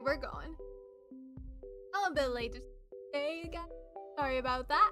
we're going. I'm a bit late today, guys. Sorry about that.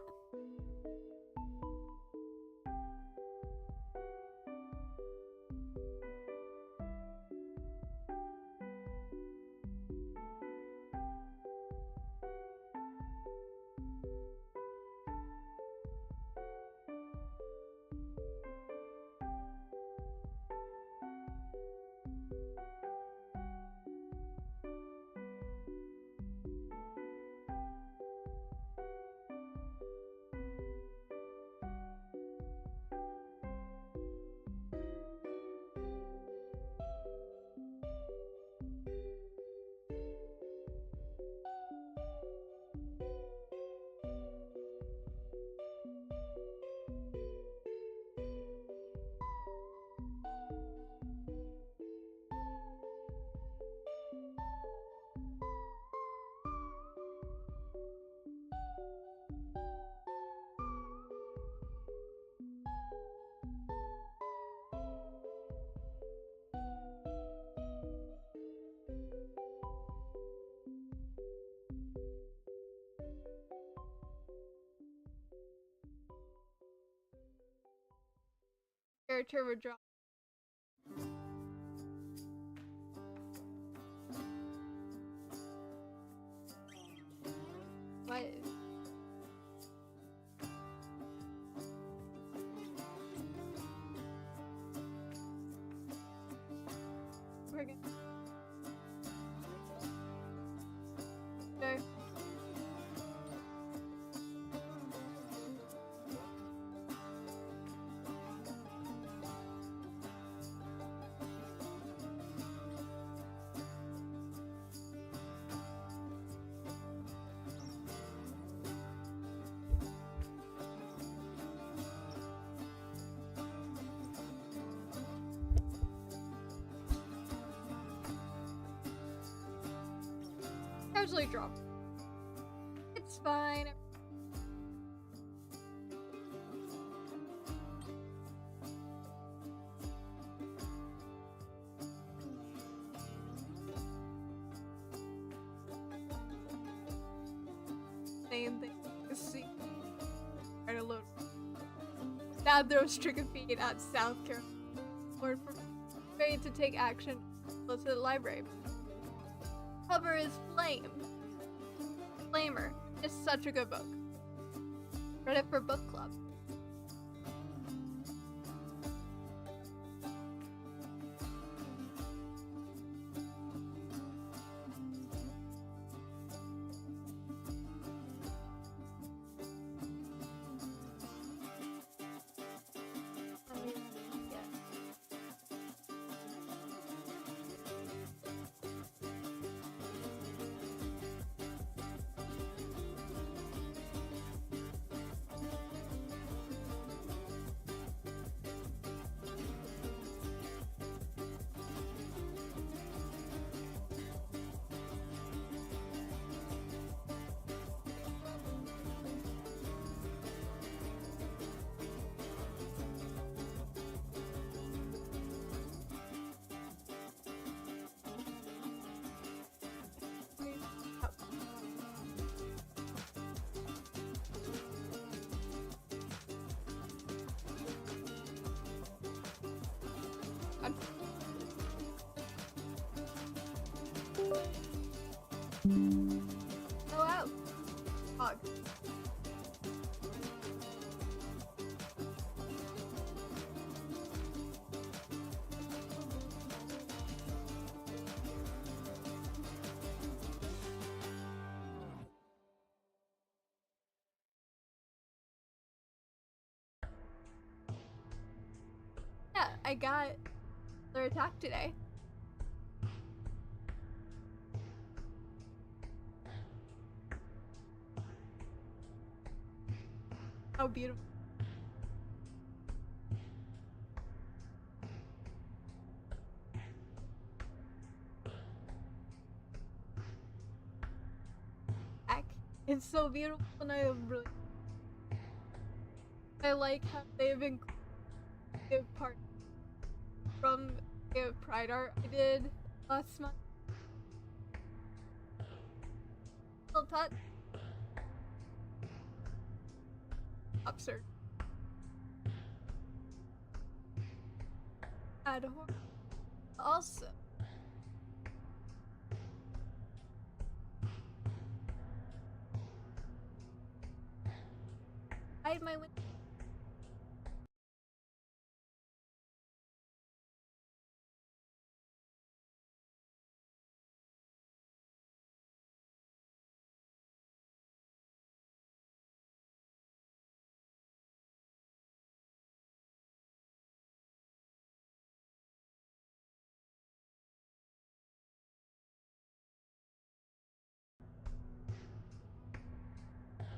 Character would drop. What? We're good. Sure. Casually drop. It's fine. Same thing. See. Try to load. Now throws trick or treat at South Carolina. Lord for ready to take action. Go to the library. Cover is Flame. Flamer. It's such a good book. Read it for book club. Oh wow. Hog. Yeah, I got their attack today. How beautiful. It's so beautiful, and I like how they've included part from the Pride art I did last month. touch. Absurd. Add horse. Also. Hide my window.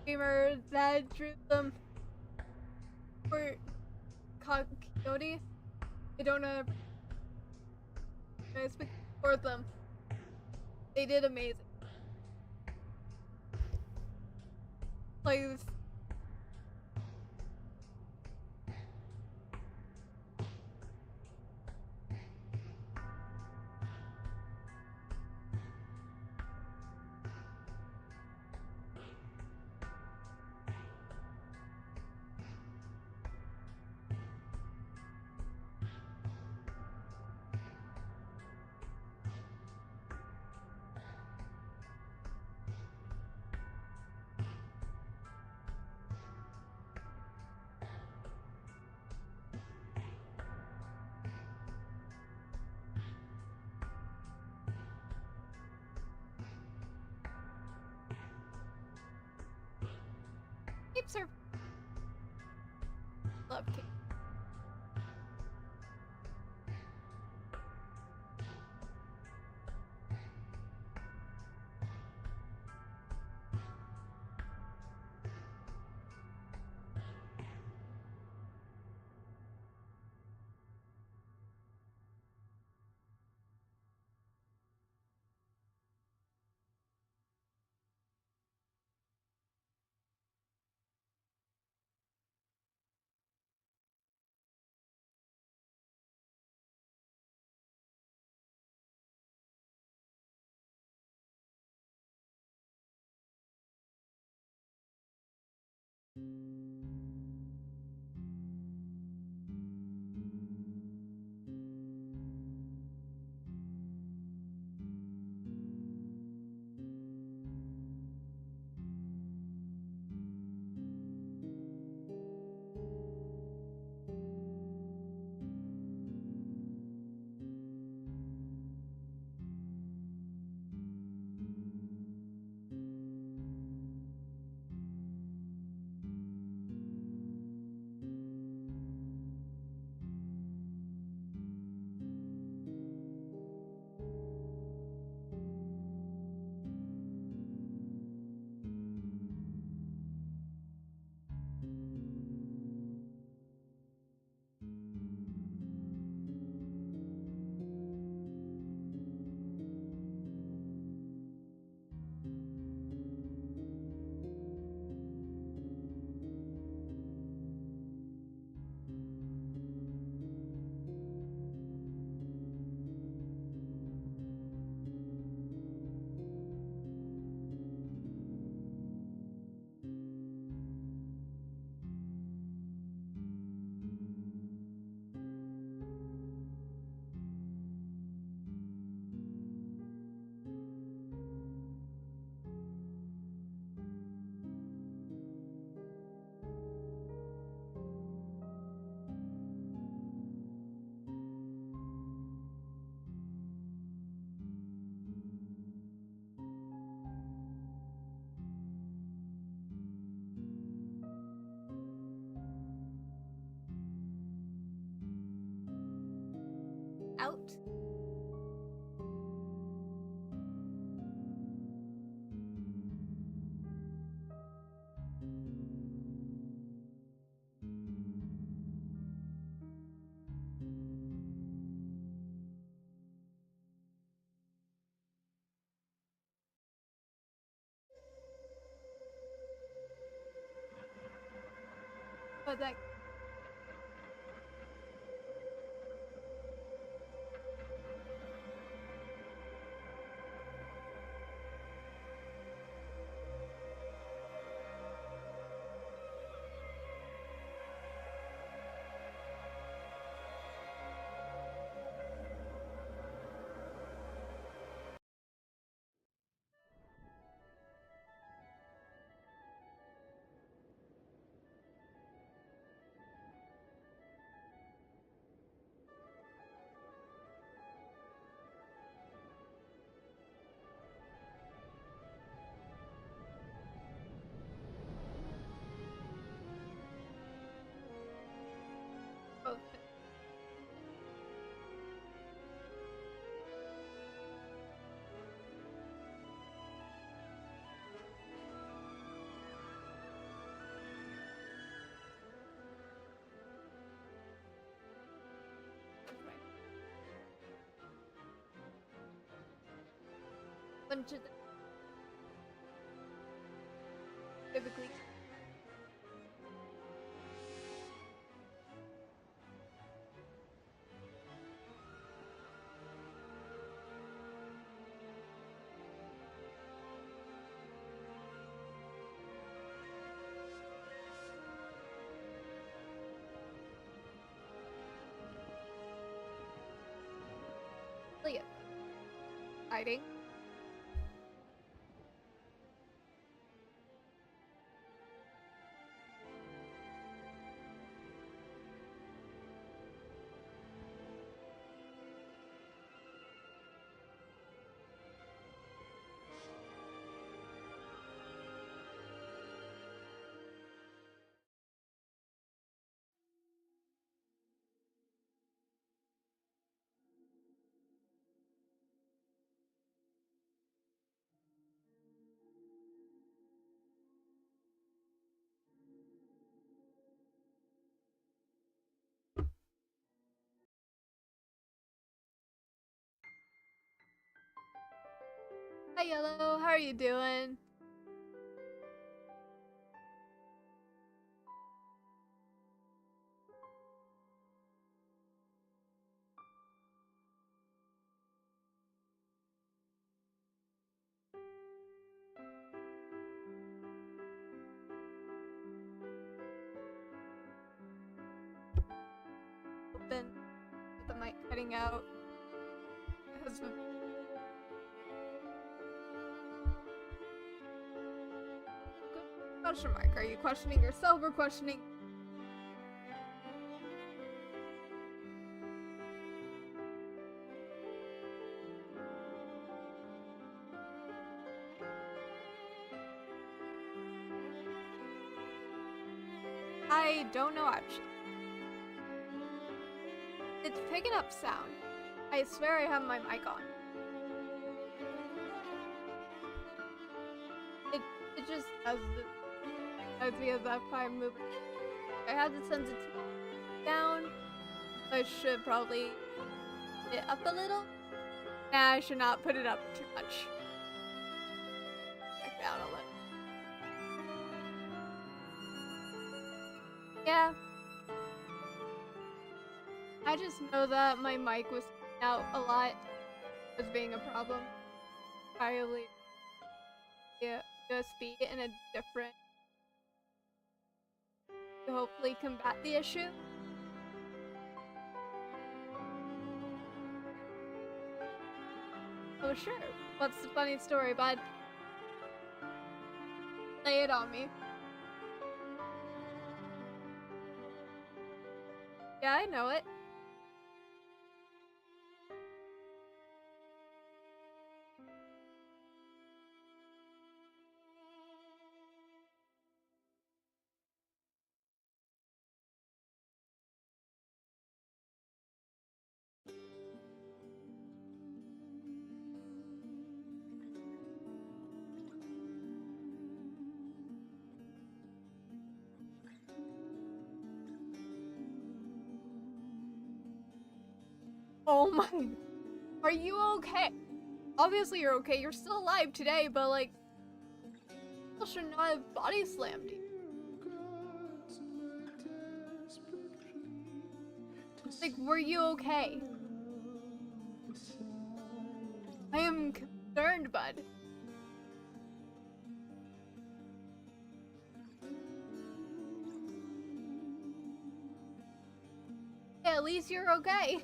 Gamer that drew them for Coyote. I don't know. I speak for them. They did amazing. Like this. Keeps her love cake. Out. But that bunch of typically. Really exciting. Hi Yellow, how are you doing? Open with the mic cutting out. Has been question mark. Are you questioning yourself or questioning? I don't know actually. It's picking up sound. I swear I have my mic on. It just does it. As because if I'm moving. I had the sensitivity down. I should probably put it up a little. Nah, I should not put it up too much. Back down a little. Yeah. I just know that my mic was out a lot. Was being a problem. Probably USB in a different to hopefully combat the issue. Oh sure. What's the funny story, bud? Lay it on me. Yeah, I know it. Oh my, are you okay? Obviously you're okay, you're still alive today, but like, people should not have body slammed you. Like, were you okay? I am concerned, bud. Yeah, at least you're okay.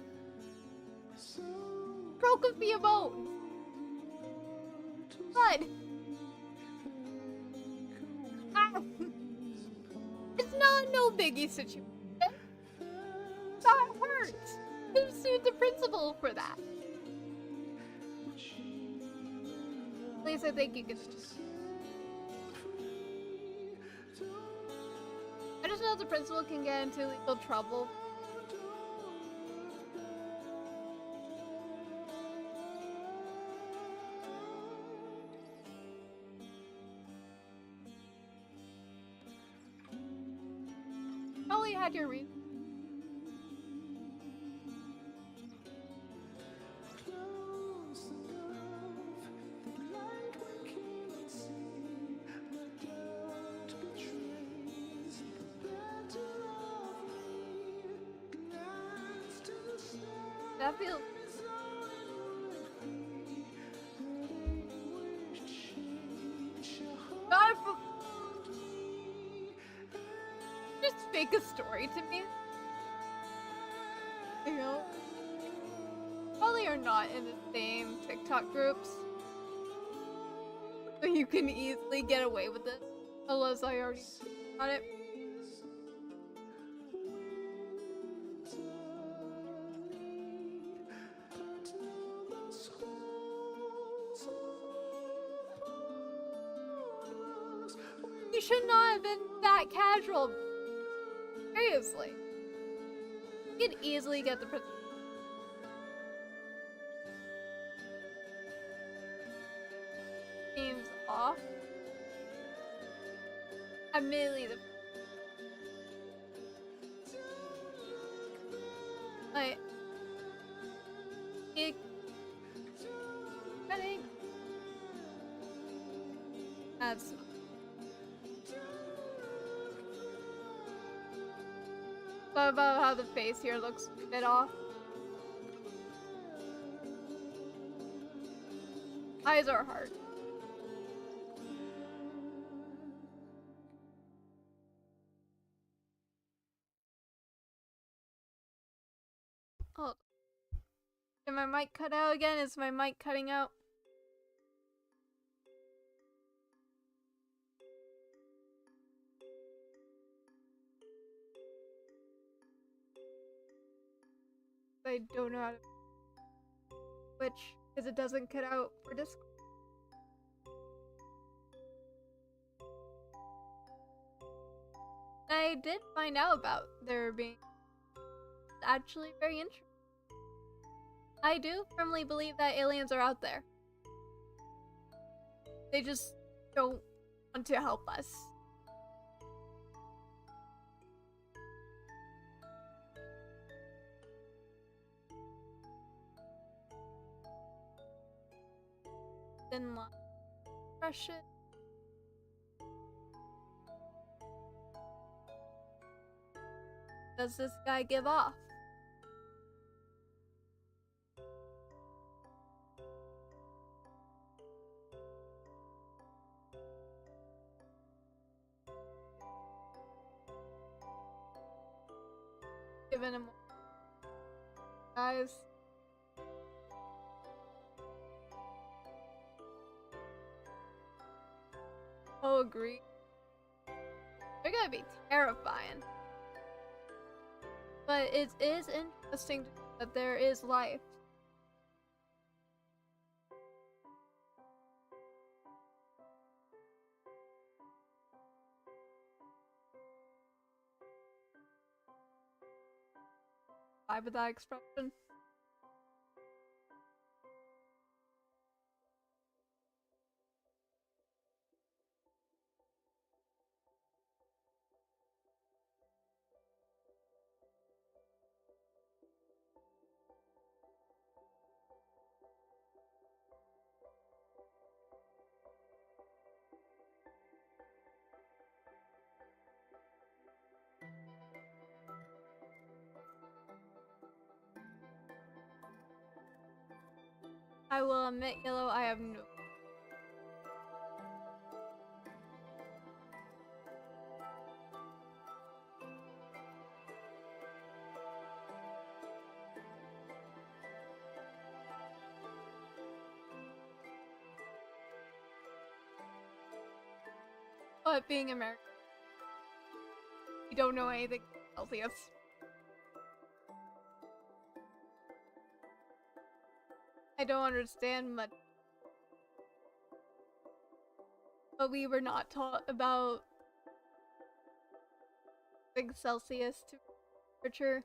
Broke a few bones. Bud. Ah. It's not no biggie situation. That hurts. You sued the principal for that. At least I think you can. I just know the principal can get into legal trouble. Probably had your reason. That feels. God, just fake a story to me. You know, probably are not in the same TikTok groups, so you can easily get away with it. Unless I already got it. You should not have been that casual. Seriously. You could easily get the teams off. Admittedly, like, it, I think that's. But about how the face here looks a bit off. Eyes are hard. Oh. Did my mic cut out again? Is my mic cutting out? I don't know how to switch because it doesn't cut out for Discord. I did find out about there being actually very interesting. I do firmly believe that aliens are out there. They just don't want to help us. Then crush it. Does this guy give off? Giving him guys. Oh, agree. They're gonna be terrifying. But it is interesting that there is life. Vibe with that expression. I will admit, Yellow, I have no. But being American, we don't know anything Celsius. I don't understand much. But we were not taught about Big Celsius to literature.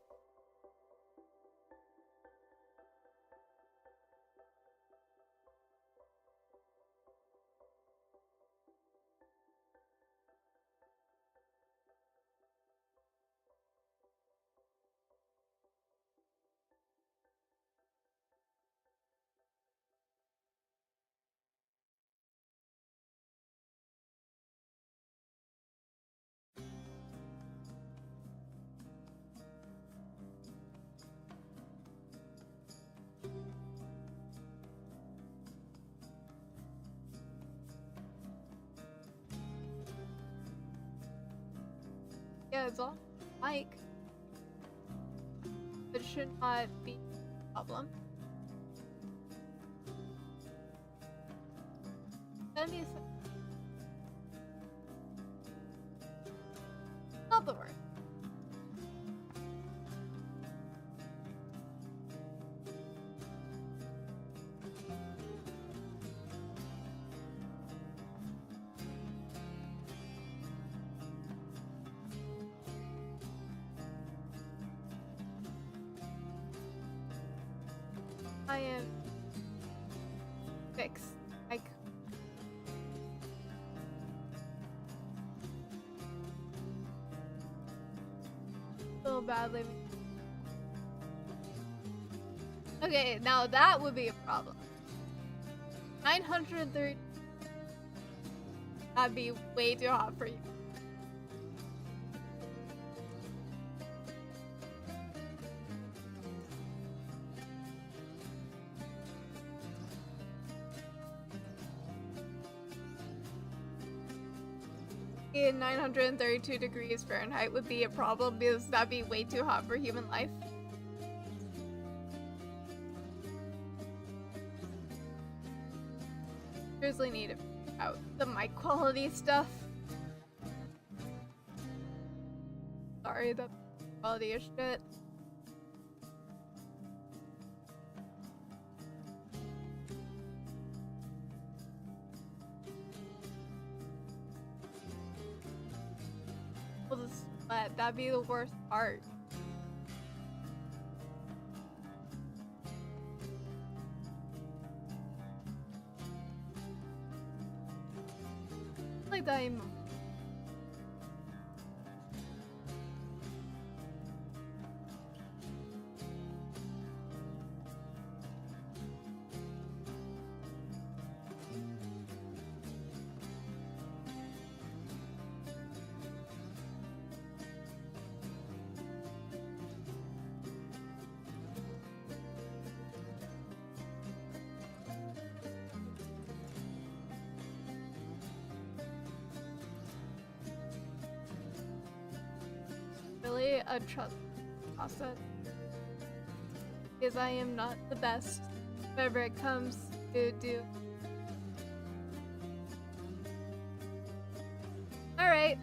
Yeah, it's all mic. It should not be a problem. That needs to... Not the word. I am fixed. Like so badly. Okay, now that would be a problem. 930. That'd be way too hot for you. In 932 degrees Fahrenheit would be a problem because that'd be way too hot for human life. Seriously need to figure out the mic quality stuff. Sorry, the quality is shit. We'll just let that be the worst part. Like that emo. Really a trust process because I am not the best whenever it comes to do. Alright.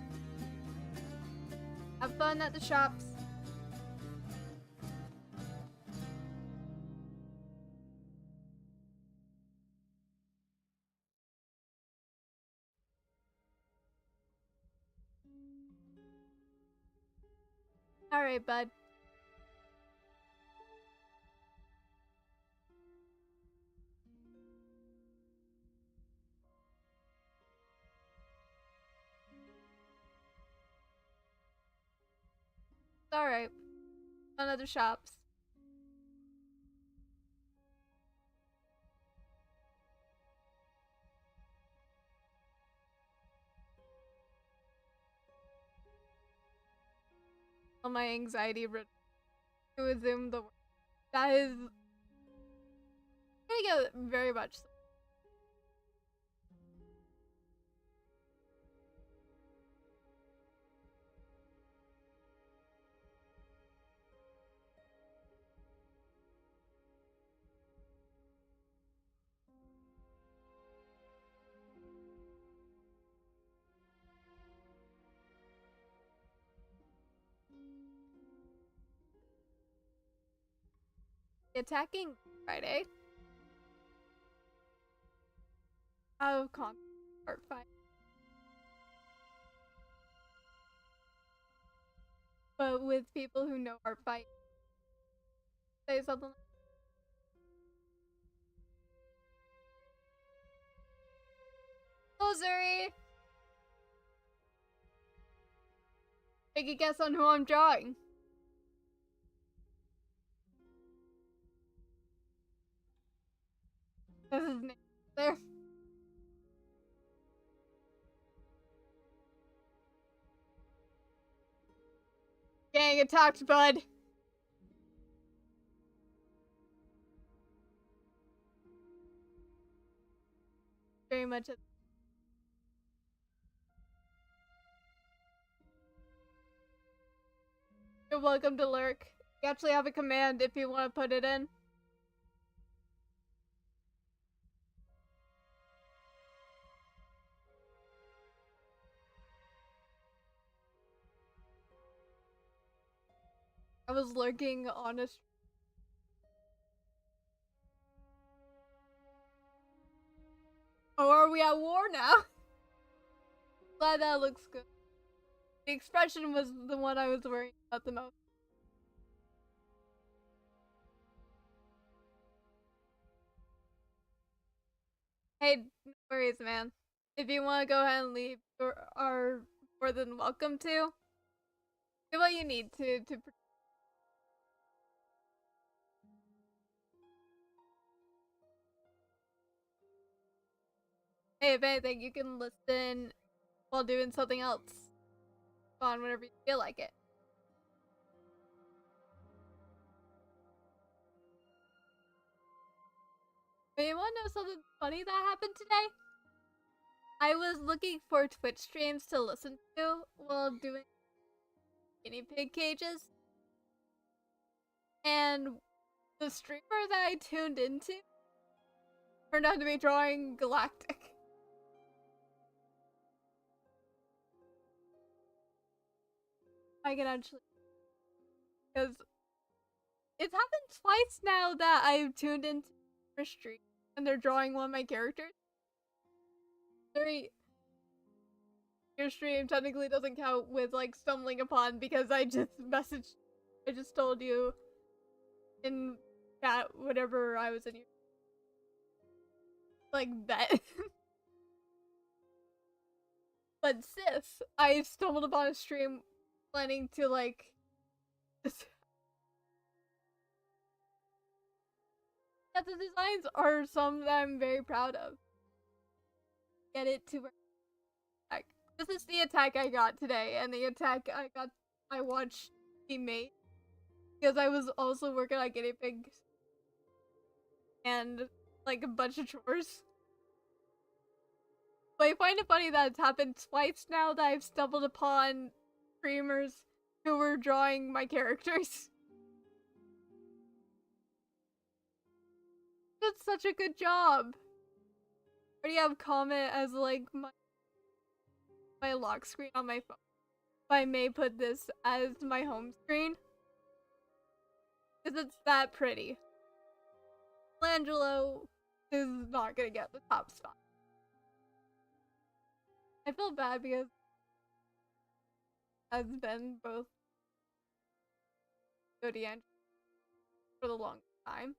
Have fun at the shops. Alright, bud. Alright. On other shops. All my anxiety to resume the work. That is gonna get very much. Attacking Friday. Oh, Artfight. But with people who know Artfight, say something. Oh, Zuri! Take a guess on who I'm drawing. This is his name there. Gang attacked, bud. Very much. You're welcome to lurk. You actually have a command if you want to put it in. I was lurking on a... Oh, are we at war now? Glad that looks good. The expression was the one I was worrying about the most. Hey, no worries, man. If you want to go ahead and leave, you are more than welcome to. Do what you need to. Hey, if anything, you can listen while doing something else. On whenever you feel like it. But you want to know something funny that happened today? I was looking for Twitch streams to listen to while doing guinea pig cages. And the streamer that I tuned into turned out to be drawing Galactic. I can actually... Because it's happened twice now that I've tuned into a stream and they're drawing one of my characters. Your stream technically doesn't count with like stumbling upon because I just told you in chat whatever I was in your like bet. But sis, I stumbled upon a stream planning to like yeah, the designs are some that I'm very proud of. Get it to where this is the attack I got today, and the attack I watched be made because I was also working on guinea pigs and like a bunch of chores. But I find it funny that it's happened twice now that I've stumbled upon streamers who were drawing my characters. Did such a good job. I already have comment as like my lock screen on my phone. I may put this as my home screen because it's that pretty. Michelangelo is not gonna get the top spot. I feel bad because has been both VOD and for the longest time.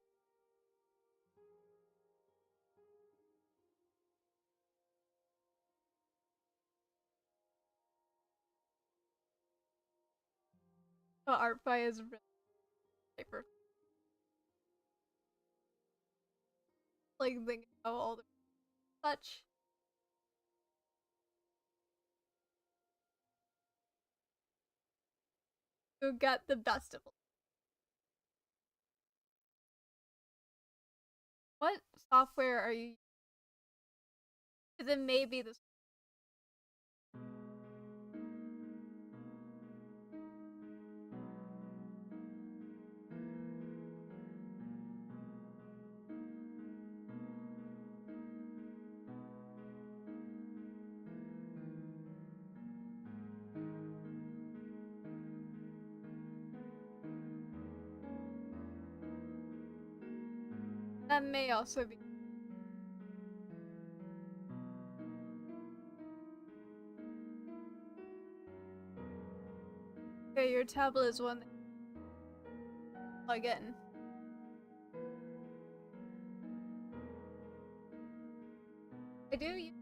But Artfight is really hyper. Like thinking about all the such. Who got the best of them. What software are you using? Because it may be this. That may also be. Okay, your tablet is one that plug in. I do use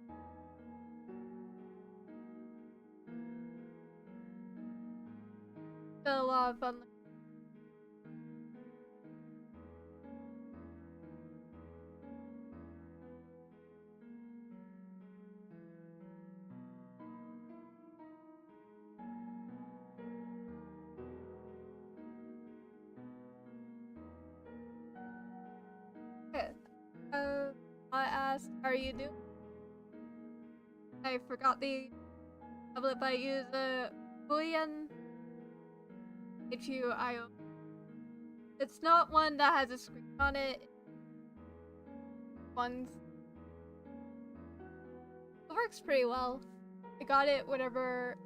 a lot of fun. Okay. I asked, how are you doing? I forgot the tablet, but I use a Boolean. HUIO. It's not one that has a screen on it. One's it works pretty well. I got it whenever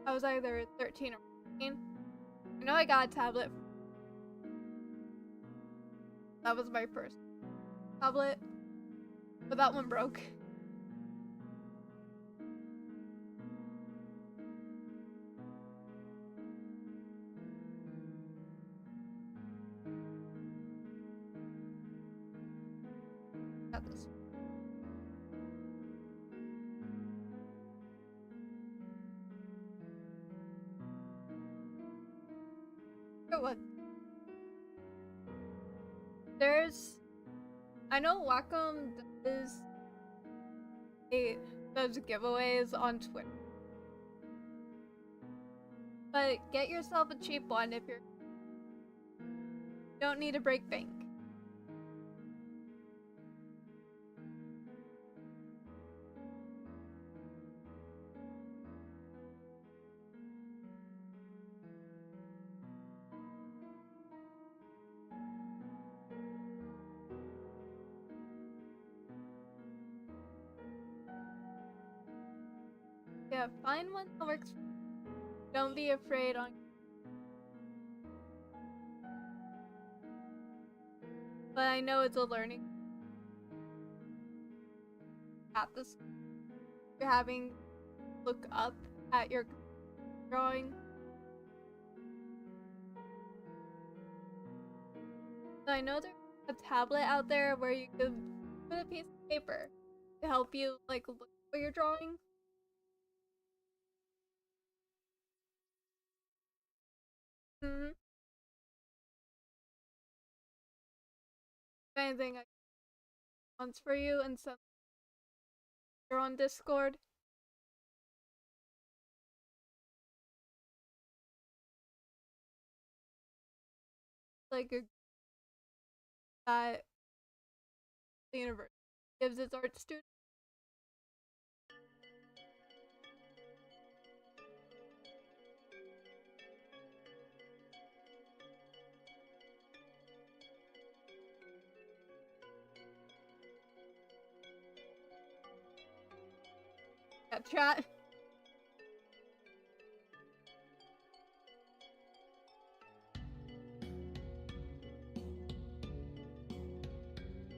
I was either 13 or 14. I know I got a tablet. That was my first tablet, but that one broke. Got this. What? I know Wacom does giveaways on Twitter, but get yourself a cheap one if you don't need to break bank. Yeah, find one that works. Don't be afraid on. But I know it's a learning. At this, you're having look up at your drawing. So I know there's a tablet out there where you can put a piece of paper to help you like look at what you're drawing. Mm-hmm. Anything I once for you and some you're on Discord. Like that the university gives its art students. Yeah, chat.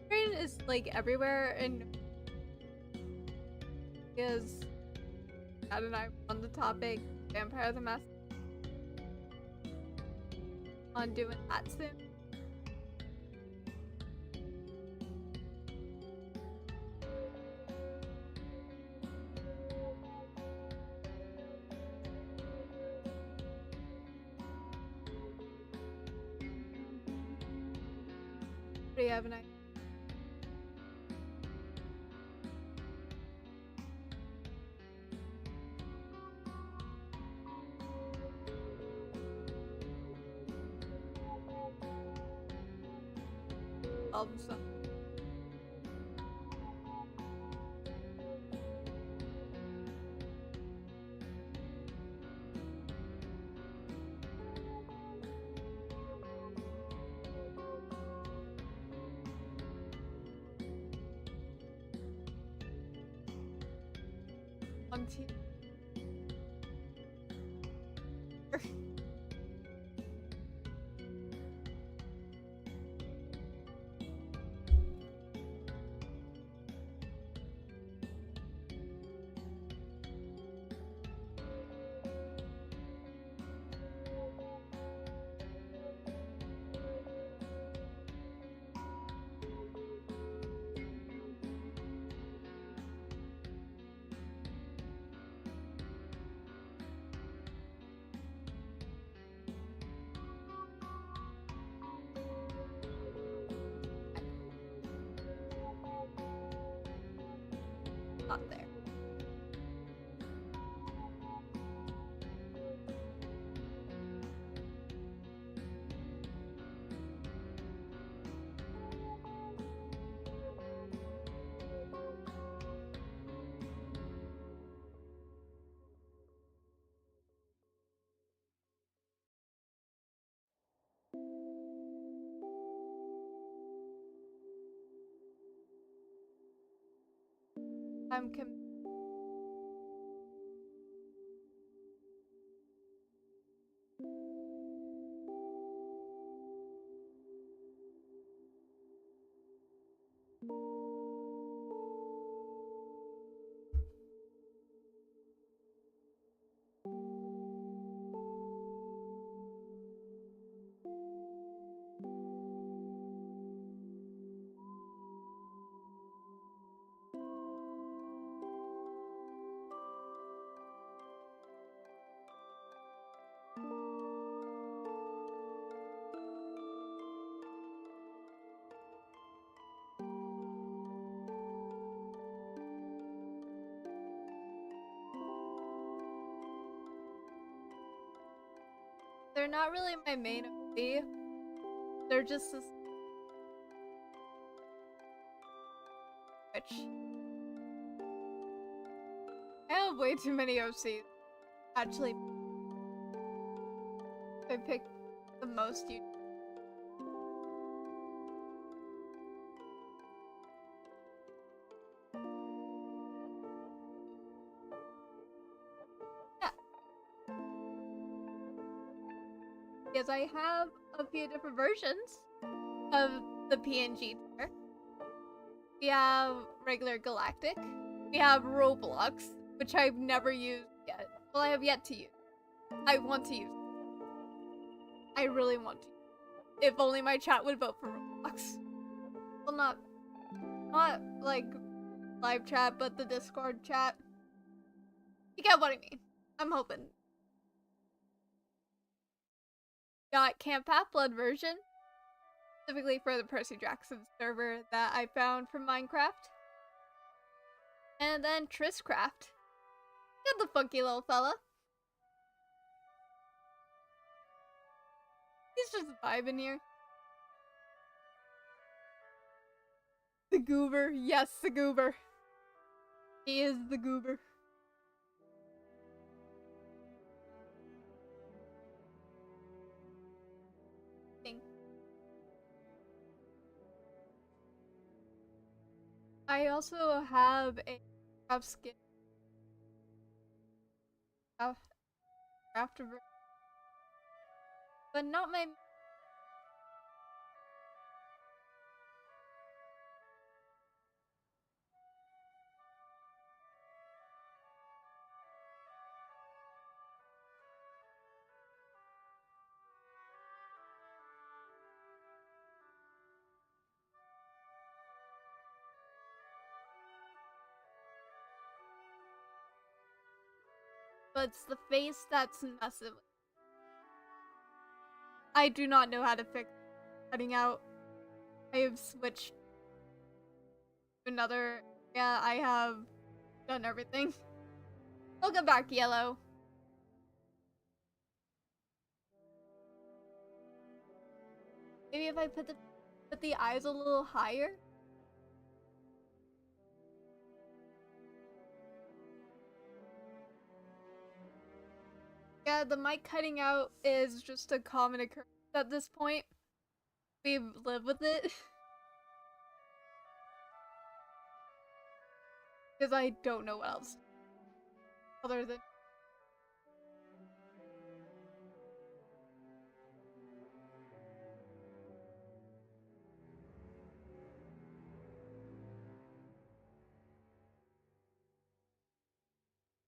Screen is like everywhere and is Dad and I on the topic Vampire the Masquerade on doing that soon. What do you have an idea? So. On not there. I'm They're not really my main OC. They're just this which I have way too many OCs. Actually, I picked the most you. Yeah. Because I have a few different versions of the PNG tier. We have regular Galactic. We have Roblox, which I've never used yet. Well, I have yet to use. I want to use. I really want to. If only my chat would vote for Roblox. Well, not like live chat, but the Discord chat. You get what I mean. I'm hoping. Got Camp Half-Blood version. Specifically for the Percy Jackson server that I found from Minecraft. And then Trisscraft. Got the funky little fella. He's just vibing here. The goober. Yes, the goober. He is the goober. I also have a craft skin. Crafter, but not my. But it's the face that's massive. I do not know how to fix cutting out. I have switched to another. Yeah, I have done everything. Welcome back, Yellow. Maybe if I put the eyes a little higher. Yeah, the mic cutting out is just a common occurrence at this point. We live with it. Because I don't know what else. Other than...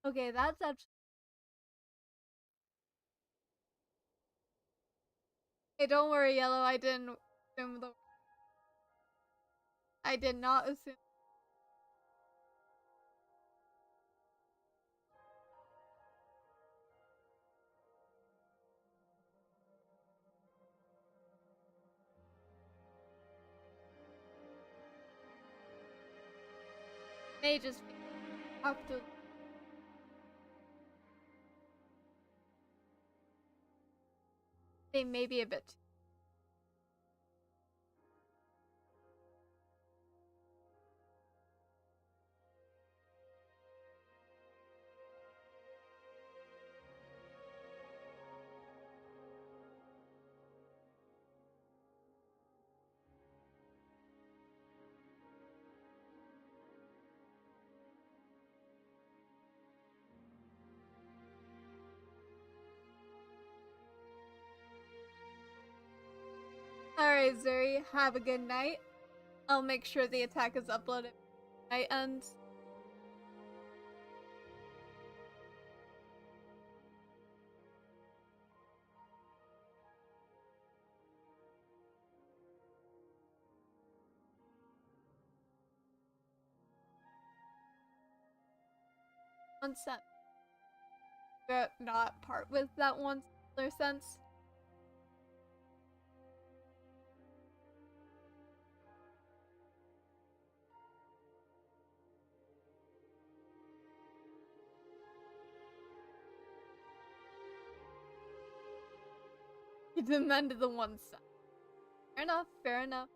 Okay, that's actually... Hey, don't worry, Yellow, I didn't assume the... I did not assume... May just be up to... They may be a bit... Alright, Zuri, have a good night. I'll make sure the attack is uploaded when night ends. One cent. Not part with that $1 cents. You demanded the 1 cent. Fair enough, fair enough.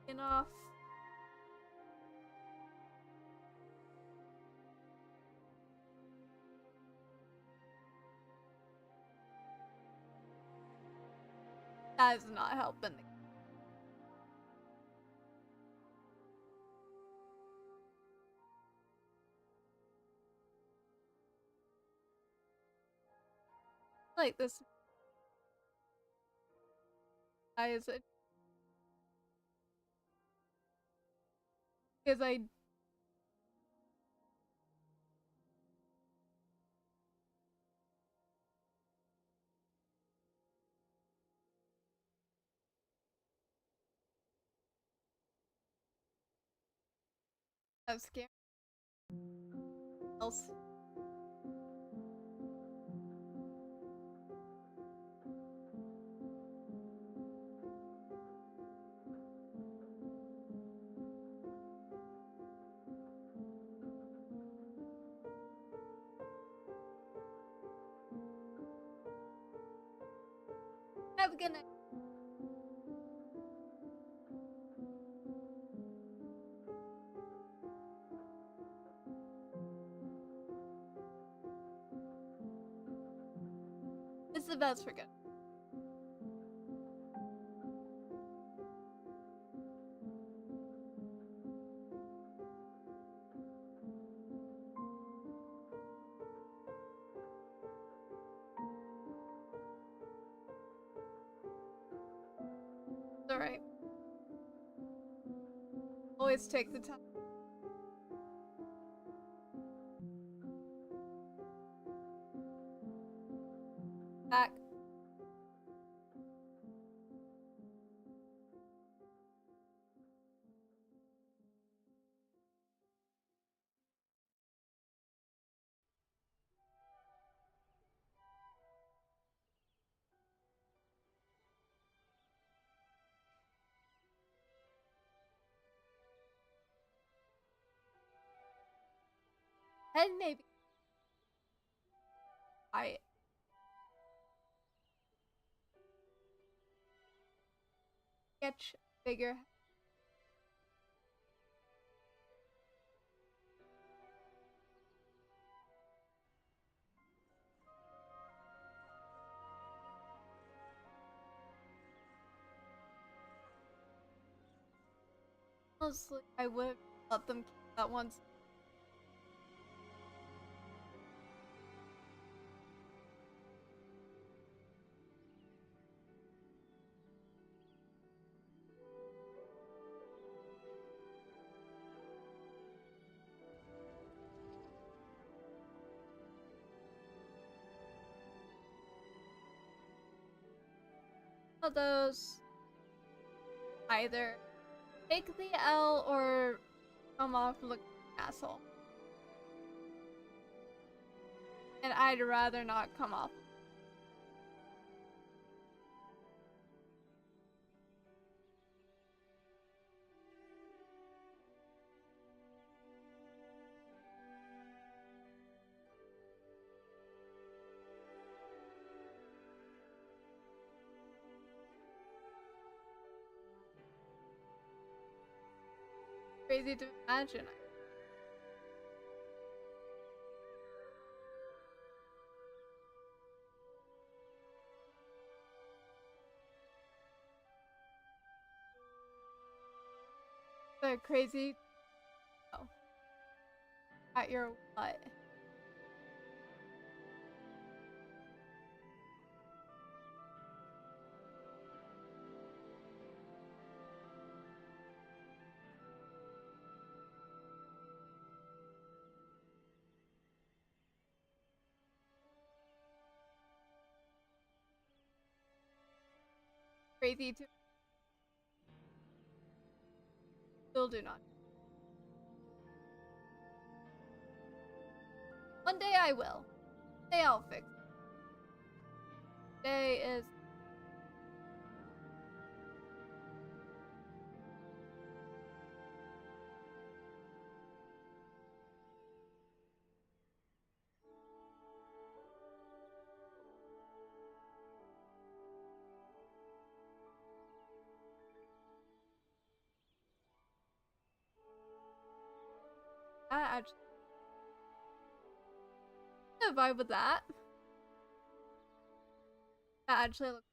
Enough. That is not helping. Like this. Guys, because I have scared else. Have a good night. It's the best for good. It's alright. Always take the time. Back. And maybe I sketch bigger. Mostly, I would let them keep that once. Of those, either take the L or come off looking like an asshole. And I'd rather not come off. Crazy to imagine. But crazy. Oh. At your what? Crazy to still do not. One day I will. One day I'll fix it. Today is that actually I vibe with that. That actually looks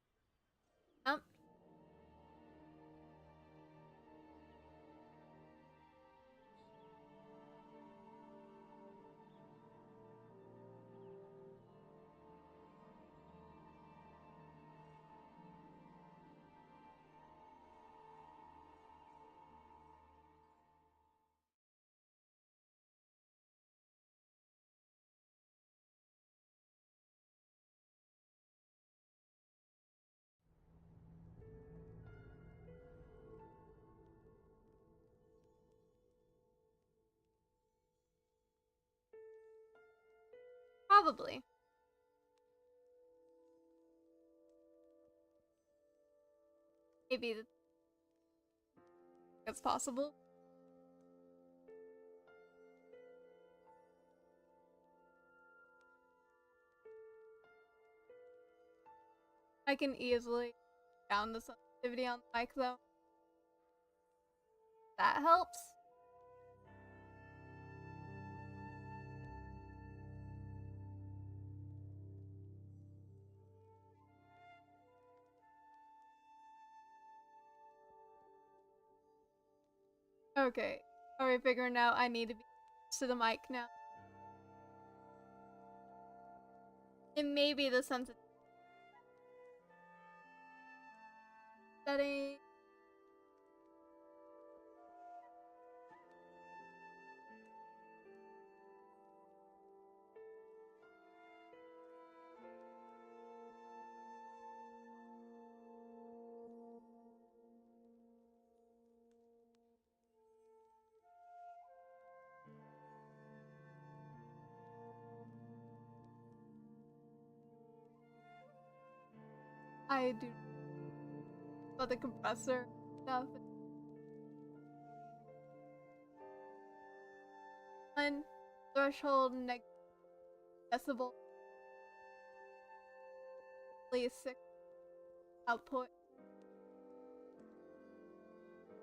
probably. Maybe it's possible. I can easily down the sensitivity on the mic though. That helps. Okay. Are we figuring out I need to be to the mic now? It may be the sensitivity setting. I do about the compressor stuff. One threshold negative decibel. Please 6 output.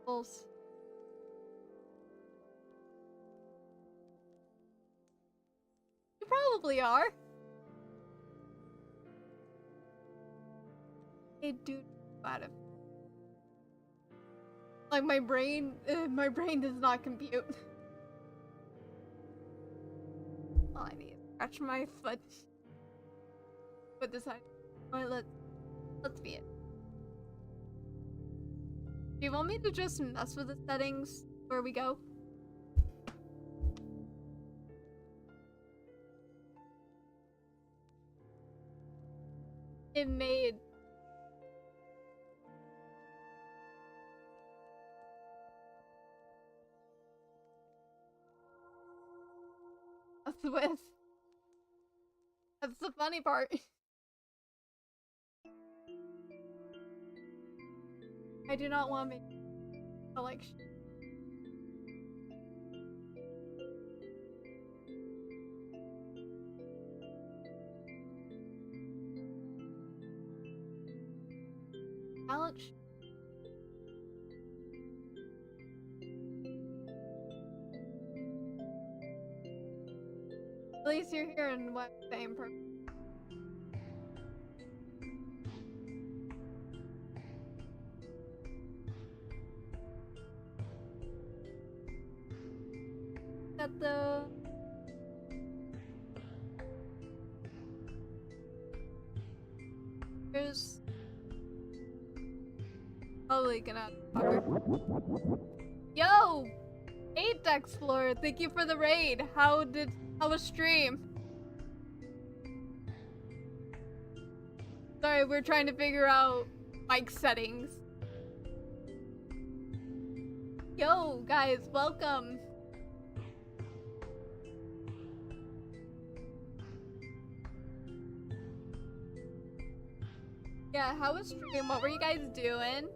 Pulse. You probably are. I do about it. Like my brain does not compute. All I need is scratch my foot. But decide. Alright, let's be it. Do you want me to just mess with the settings where we go? It made a Swiss. That's the funny part. I do not want to make like Alex. At least you're hearing what I'm saying. Got the followers. Probably gonna Yo! 8 Explorer, thank you for the raid. How was stream? Sorry, we're trying to figure out mic settings. Yo, guys, welcome. Yeah, how was stream? What were you guys doing?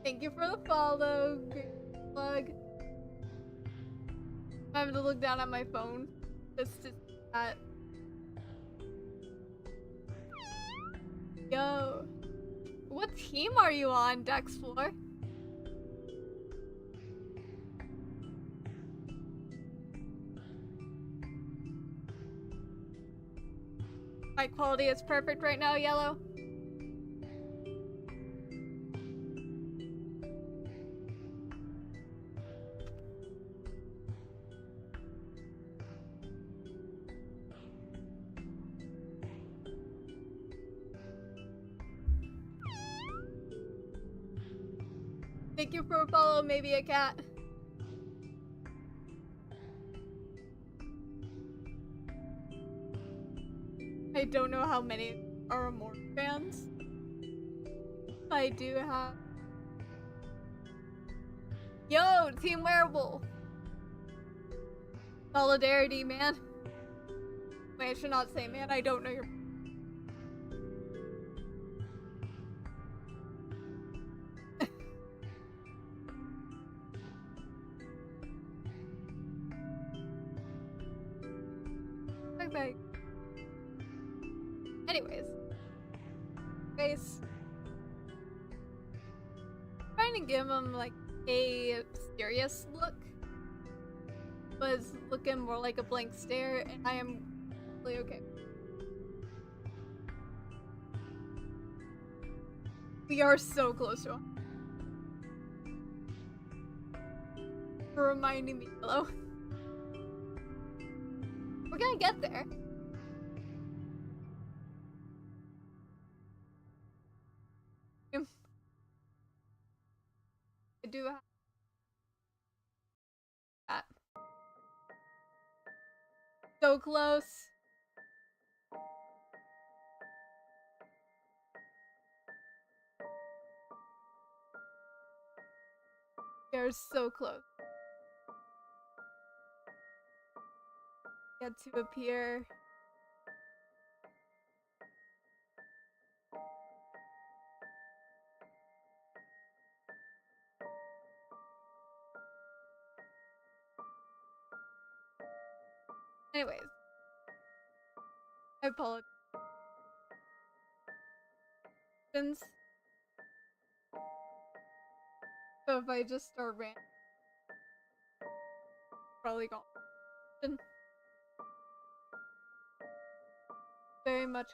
Thank you for the follow. Great plug. I'm having to look down at my phone just to see that. Yo. What team are you on, Dexfloor? My quality is perfect right now, Yellow. Thank you for a follow, maybe a cat. I don't know how many are Amor fans. I do have. Yo, Team Wearable! Solidarity, man. Wait, I should not say man, I don't know your. Okay. Anyways. Face. Trying to give him like a serious look. Was looking more like a blank stare, and I am really okay. We are so close to him. For reminding me, hello. We're gonna get there. I do have that. So close. They're so close. Get to appear. Anyways. I apologize. So if I just start ranting, probably gone. Very much.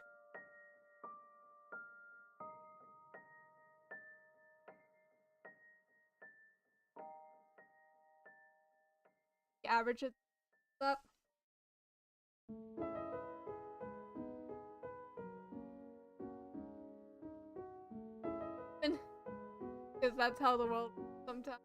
Average it up. Because that's how the world sometimes.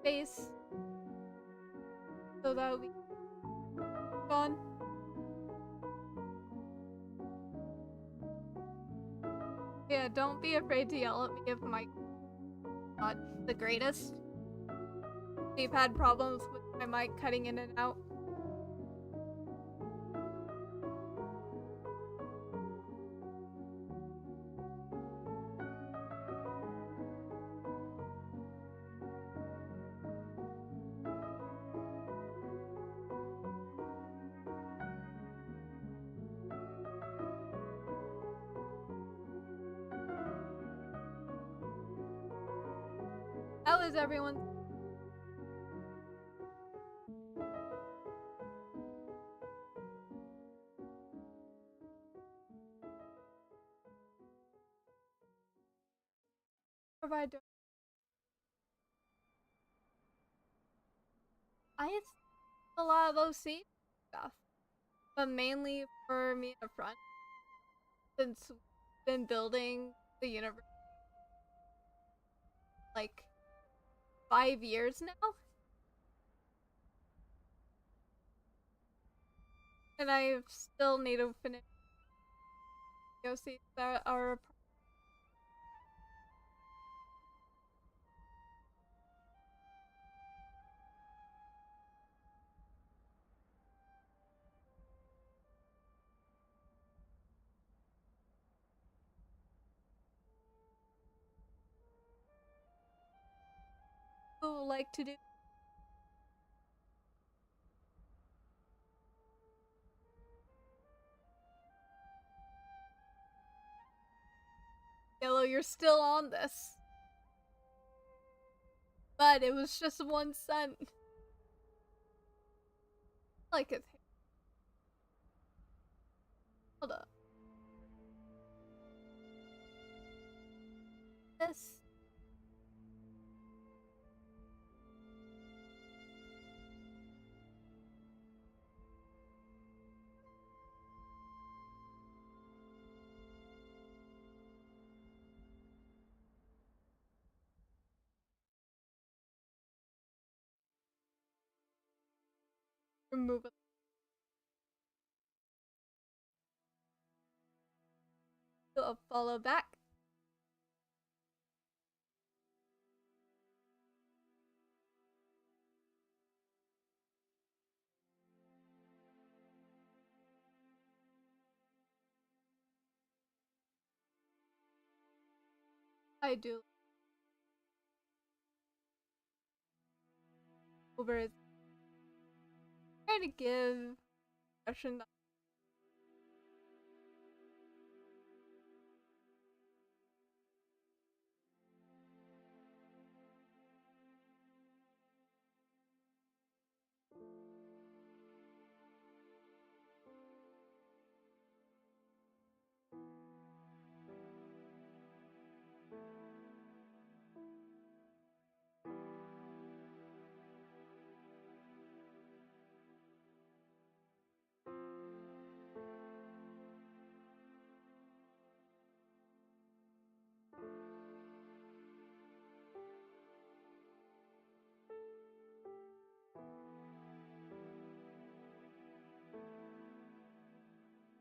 Face. So that we gone. Yeah, don't be afraid to yell at me if my not the greatest. We've had problems with my mic cutting in and out. How is everyone? Provide. I had a lot of OC stuff, but mainly for me in the front, since we've been building the universe like 5 years now, and I still need to finish the OCs that are. Who like to do. Yellow, you're still on this. But it was just 1 cent. Like it. Hold up. This. Remove it. I'll follow back. I do. Uber is trying to give impression that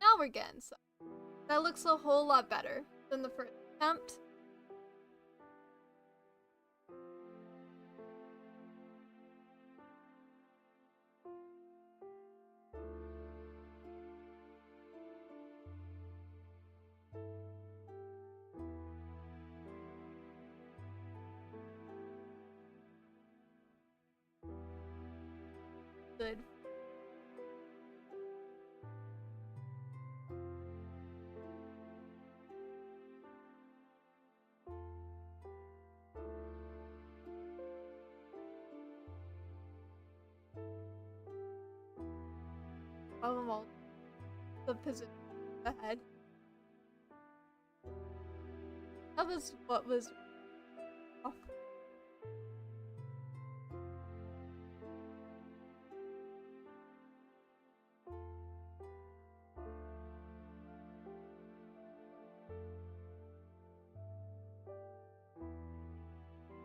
now we're getting some. That looks a whole lot better than the first attempt. Good. All the position ahead. That was what was off.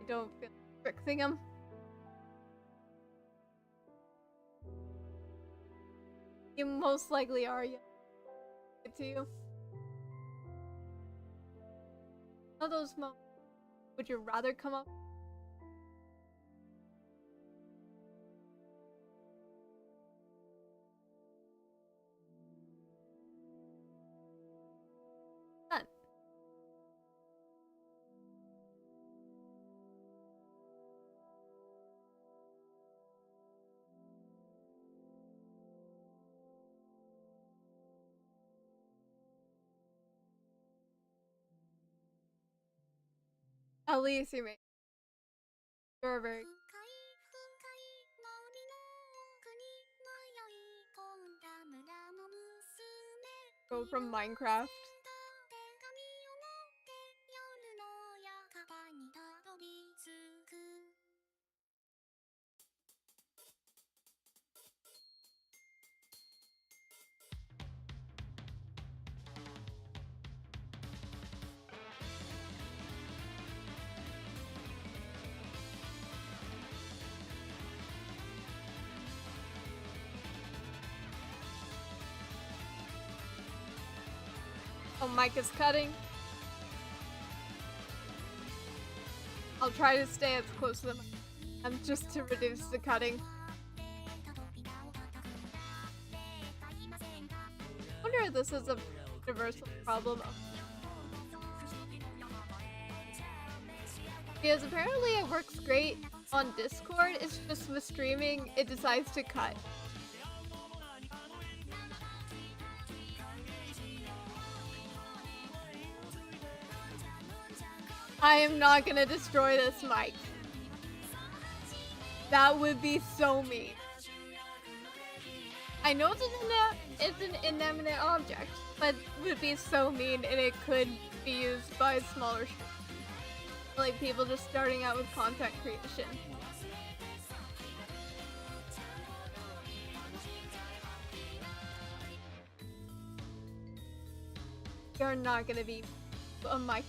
I don't feel like fixing him. You most likely are. Yeah. Get to you. One of those moments. Would you rather come up? Done. At least you made You're very go from Minecraft. Oh, Mike is cutting. I'll try to stay as close to the mic and just to reduce the cutting. I wonder if this is a universal problem. Because apparently it works great on Discord, it's just with streaming, it decides to cut. I am not gonna destroy this mic. That would be so mean. I know it's an inanimate object, but it would be so mean and it could be used by smaller streamers. Like people just starting out with content creation. You're not gonna be a mic.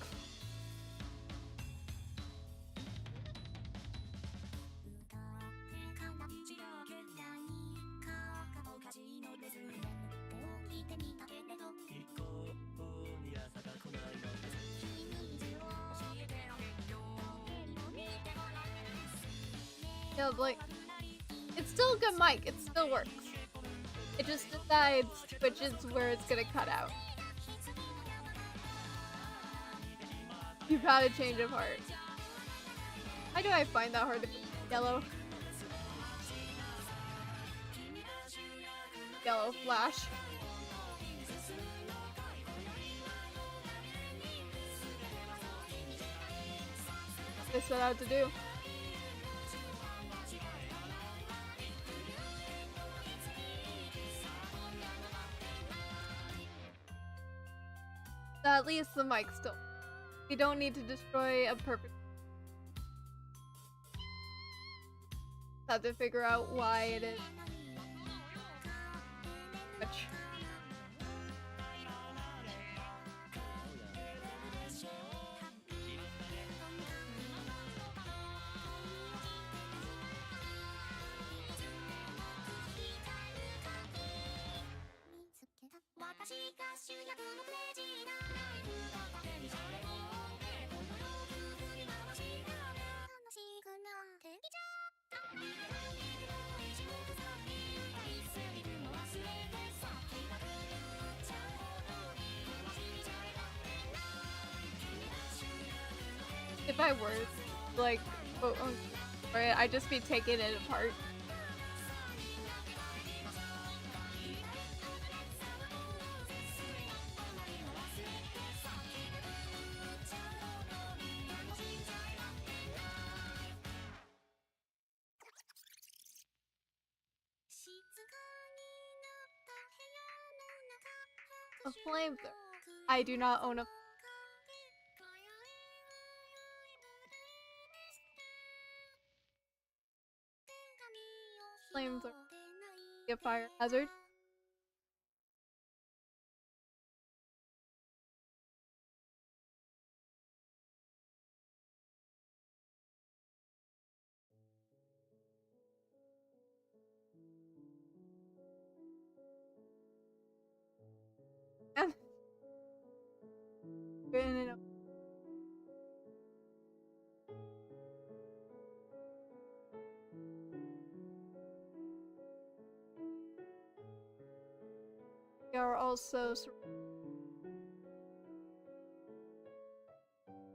Yeah, like, it's still a good mic, it still works. It just decides which is where it's gonna cut out. You've had a change of heart. Why do I find that hard to put yellow? Yellow flash. What I set out to do. At least the mic still. We don't need to destroy a perfect. Have to figure out why it is. Which. If I were like, sorry, I'd just be taking it apart. A flamethrower. I do not own a flamethrower. Be a fire hazard. We are also.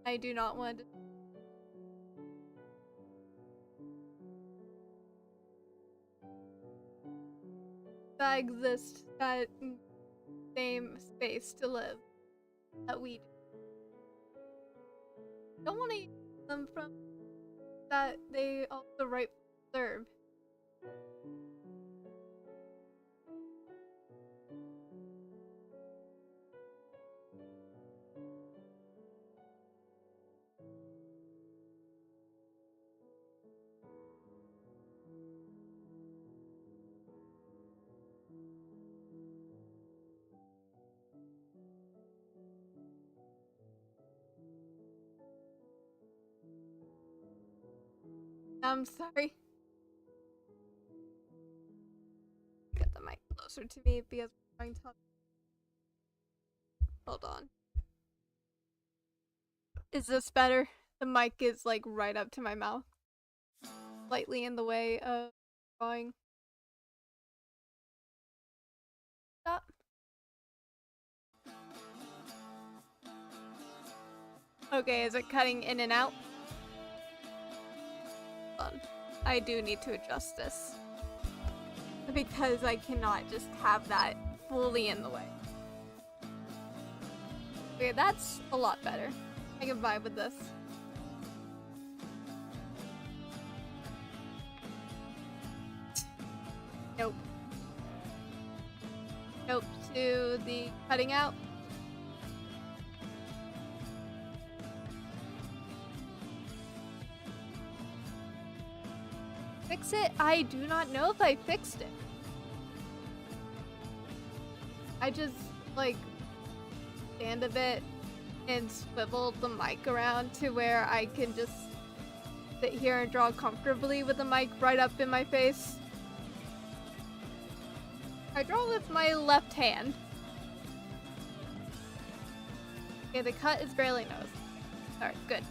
I do not want to. That exist that same space to live that we do. Don't want to use them from that they also rightfully deserve. I'm sorry. Get the mic closer to me because I'm trying to talk. Hold on. Is this better? The mic is like right up to my mouth. Slightly in the way of drawing. Stop. Okay, is it cutting in and out? Hold on. I do need to adjust this. Because I cannot just have that fully in the way. Okay, that's a lot better. I can vibe with this. Nope. Nope to the cutting out. Fix it? I do not know if I fixed it. I just, like, stand a bit and swivel the mic around to where I can just sit here and draw comfortably with the mic right up in my face. I draw with my left hand. Okay, the cut is barely noticed. Alright, good.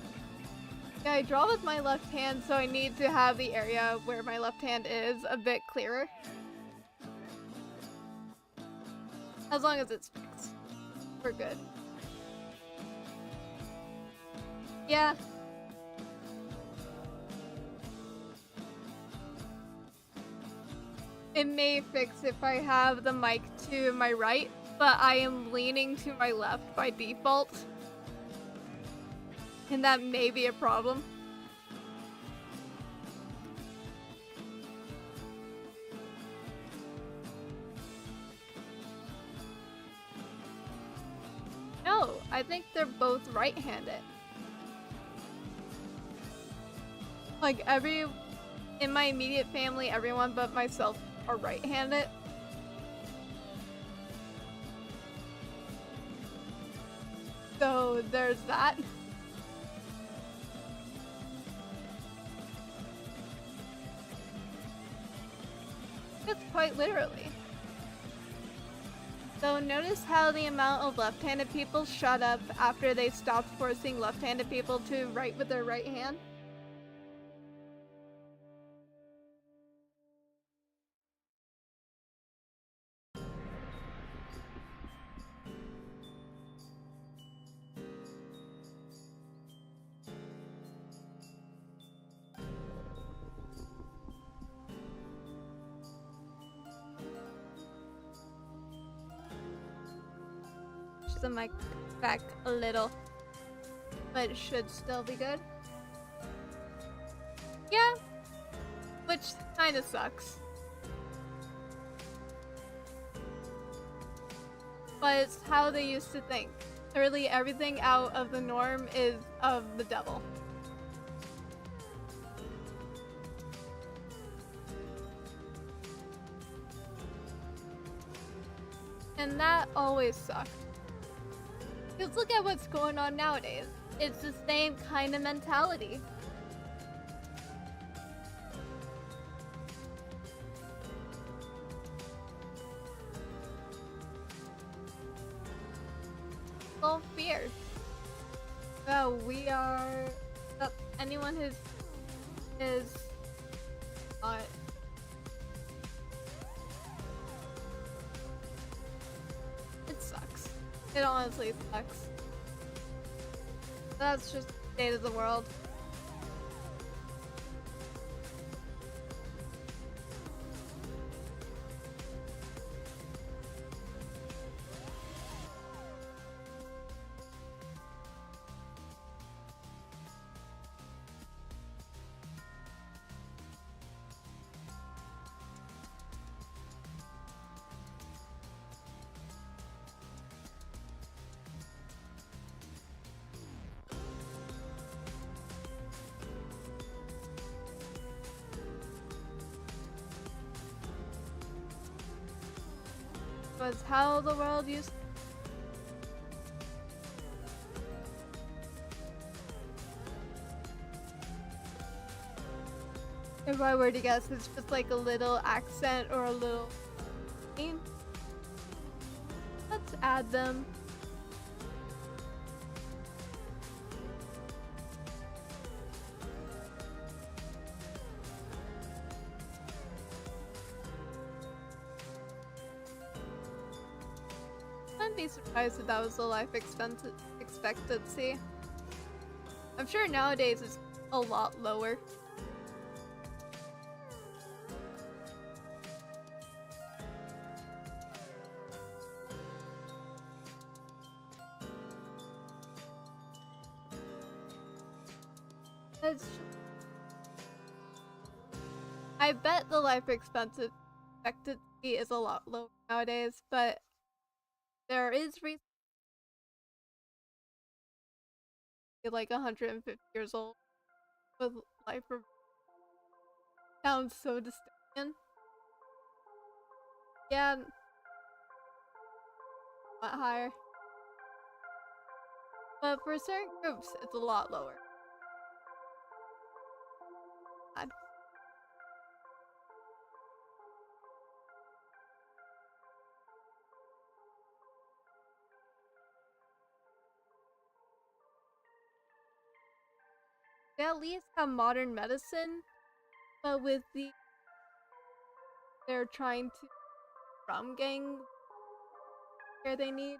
Yeah, I draw with my left hand, so I need to have the area where my left hand is a bit clearer. As long as it's fixed, we're good. Yeah. It may fix if I have the mic to my right, but I am leaning to my left by default. And that may be a problem. No, I think they're both right-handed. Like in my immediate family, everyone but myself are right-handed. So there's that. It's quite literally. So notice how the amount of left-handed people shut up after they stopped forcing left-handed people to write with their right hand? The mic back a little, but it should still be good. Yeah, which kind of sucks. But it's how they used to think. Literally everything out of the norm is of the devil. And that always sucked. Because look at what's going on nowadays. It's the same kind of mentality. So fear. So we are... anyone who is not... It sucks. It honestly sucks. That's just the state of the world. was how the world used. If I were to guess, it's just like a little accent or a little name. Let's add them. I'd be surprised if that was the life expectancy. I'm sure nowadays it's a lot lower. I bet the life expectancy is a lot lower nowadays, but there is reason to be like 150 years old with life sounds so dystopian. Yeah, a lot higher. But for certain groups, it's a lot lower. God. They at least have modern medicine, but with they're trying to rum gang care they need,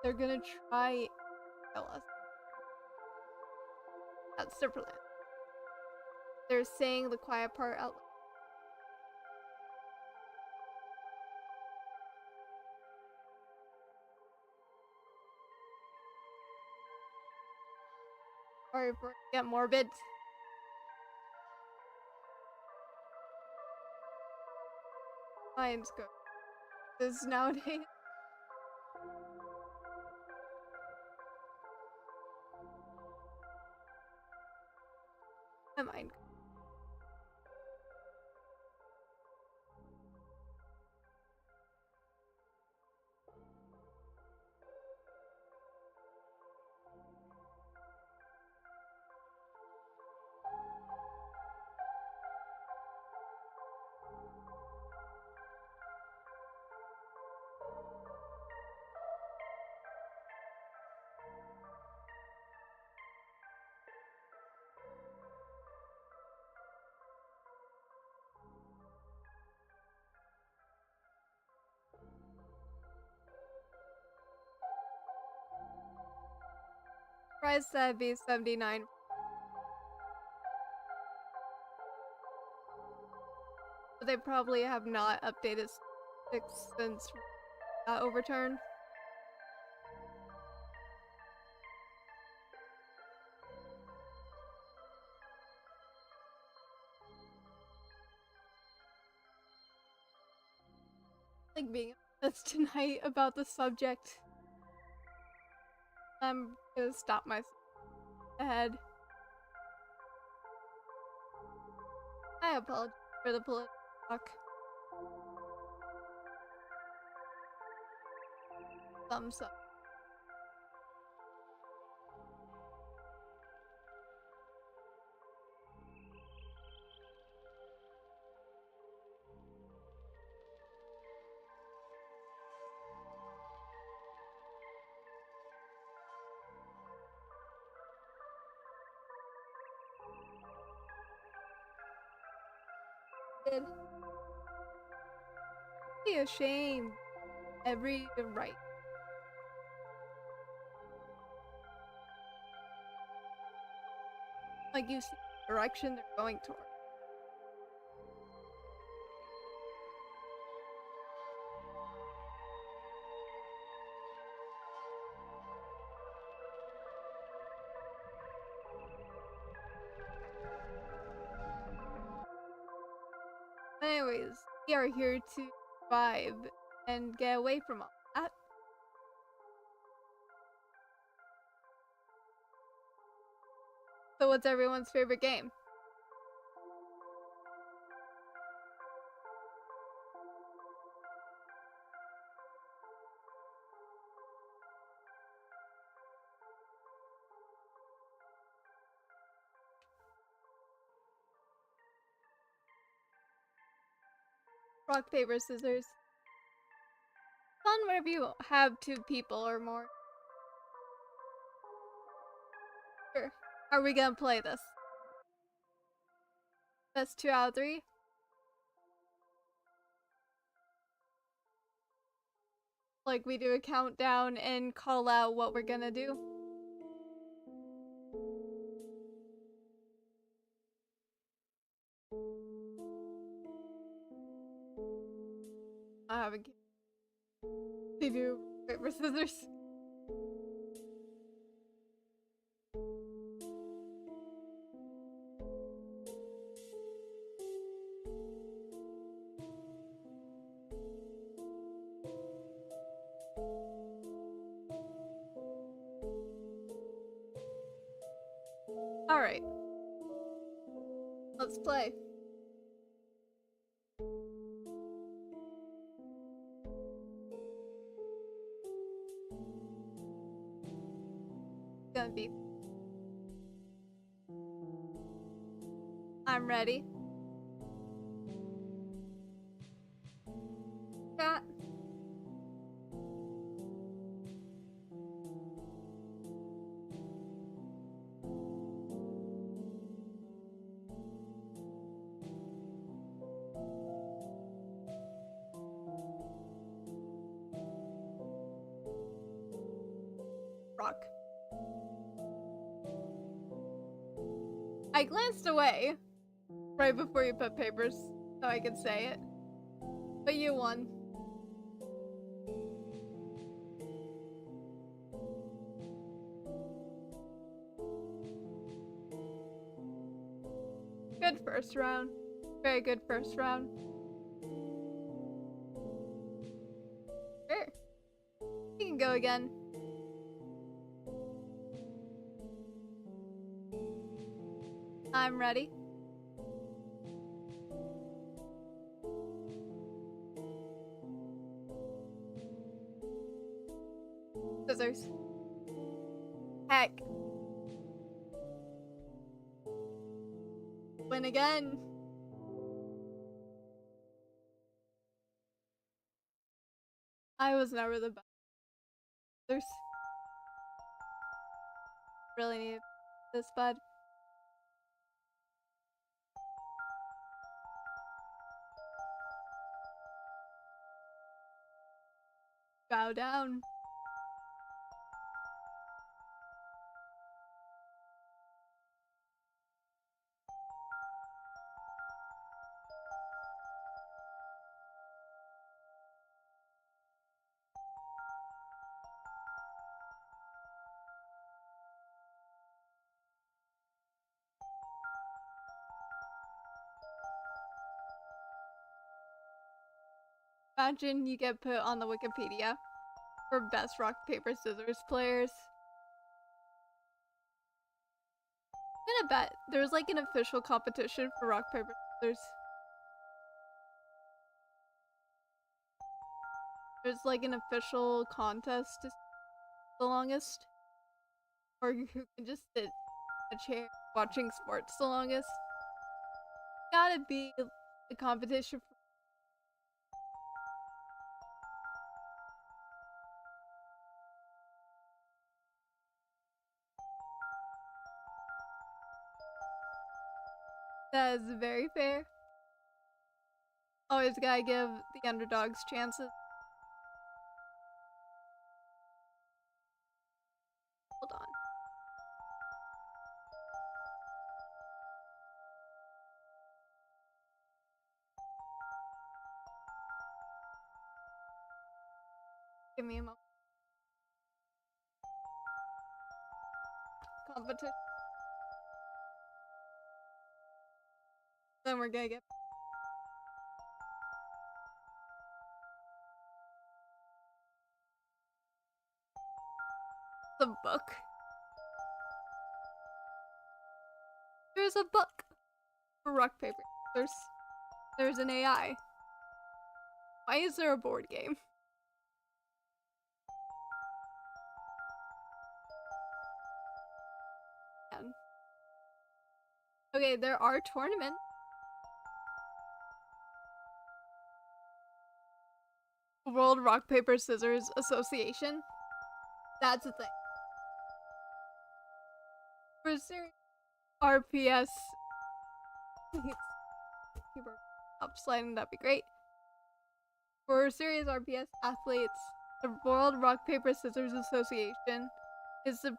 they're gonna try kill us. That's their plan. They're saying the quiet part out loud. Or if we're get morbid. Times go this nowadays. My mind. Surprised that'd be 79. But they probably have not updated since overturned. Like being obsessed tonight about the subject. I'm gonna stop myself ahead. I apologize for the political talk. Thumbs up. Be ashamed. Every right. Like you see the direction they're going toward. Anyways, we are here to survive and get away from all that. So what's everyone's favorite game? Rock, paper, scissors. Fun whenever you have 2 people or more. Sure. Are we gonna play this? That's 2 out of 3. Like we do a countdown and call out what we're gonna do. I have a game. We do paper, scissors. Alright. Let's play. Gonna be. I'm ready. Chat. Rock. I glanced away right before you put papers so I could say it. But you won. Good first round. Very good first round. Sure. You can go again. I'm ready. Scissors. Heck. Win again. I was never the best. There's really need this, bud. Bow down. Imagine you get put on the Wikipedia for best rock, paper, scissors players. I'm gonna bet there's like an official competition for rock, paper, scissors. There's like an official contest to the longest. Or who can just sit in a chair watching sports the longest. Gotta be a competition for that is very fair. Always gotta give the underdogs chances. Hold on. Give me a moment. Competition. Then we're gonna get the book. There's a book for rock, paper. There's an AI. Why is there a board game? Man. Okay, there are tournaments. World Rock Paper Scissors Association. That's a thing. For series RPS, keep her up sliding, that'd be great. For serious RPS athletes, the World Rock Paper Scissors Association is the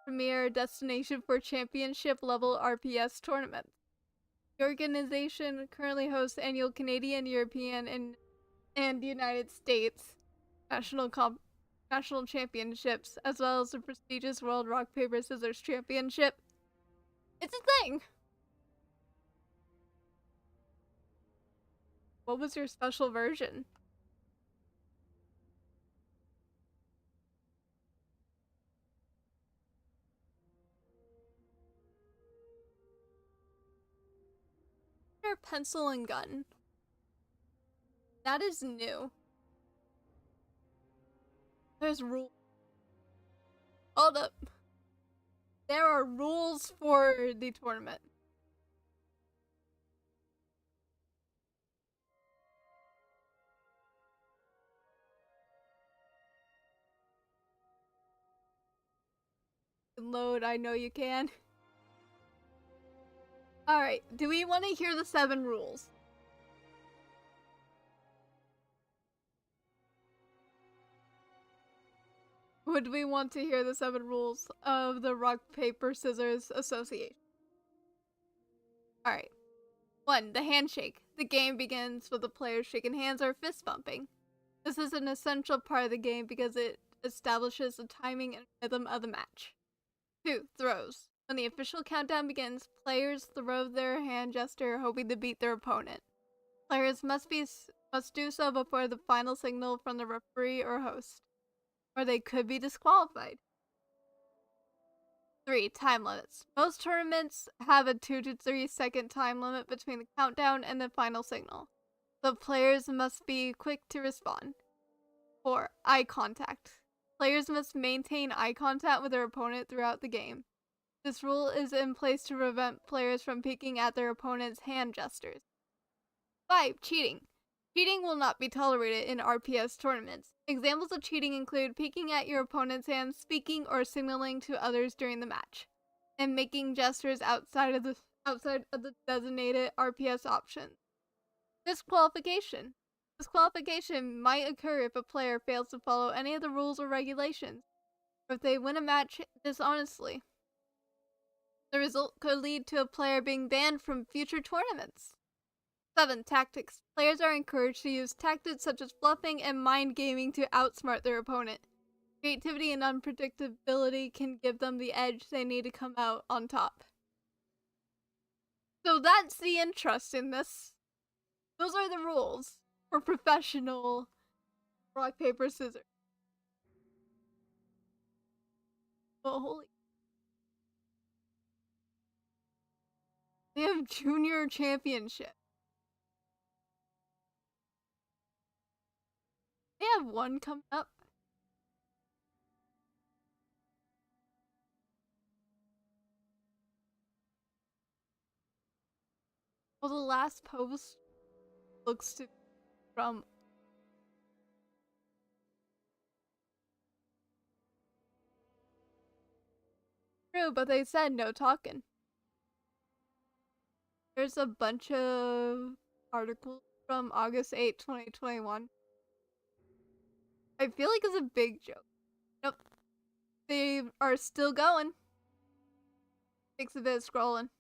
premier destination for championship level RPS tournaments. The organization currently hosts annual Canadian, European, and United States national championships, as well as the prestigious World Rock Paper Scissors Championship. It's a thing! What was your special version? Pencil and gun. That is new. There's rules. Hold up. There are rules for the tournament. Load, I know you can. Alright, do we want to hear the 7 rules? Would we want to hear the 7 rules of the Rock, Paper, Scissors Association? Alright. 1. The handshake. The game begins with the players shaking hands or fist bumping. This is an essential part of the game because it establishes the timing and rhythm of the match. 2. Throws. When the official countdown begins, players throw their hand gesture hoping to beat their opponent. Players must do so before the final signal from the referee or host, or they could be disqualified. 3. Time limits. Most tournaments have a 2 to 3 second time limit between the countdown and the final signal, so players must be quick to respond. 4. Eye contact. Players must maintain eye contact with their opponent throughout the game. This rule is in place to prevent players from peeking at their opponent's hand gestures. 5. Cheating. Cheating will not be tolerated in RPS tournaments. Examples of cheating include peeking at your opponent's hand, speaking or signaling to others during the match, and making gestures outside of the designated RPS options. Disqualification. Disqualification might occur if a player fails to follow any of the rules or regulations, or if they win a match dishonestly. The result could lead to a player being banned from future tournaments. 7. Tactics. Players are encouraged to use tactics such as bluffing and mind gaming to outsmart their opponent. Creativity and unpredictability can give them the edge they need to come out on top. So that's the interest in this. Those are the rules for professional rock, paper, scissors. Oh, holy. They have junior championship. They have one coming up. Well, the last post looks to be from true, but they said no talking. There's a bunch of articles from August 8, 2021. I feel like it's a big joke. Nope. They are still going. Takes a bit of scrolling.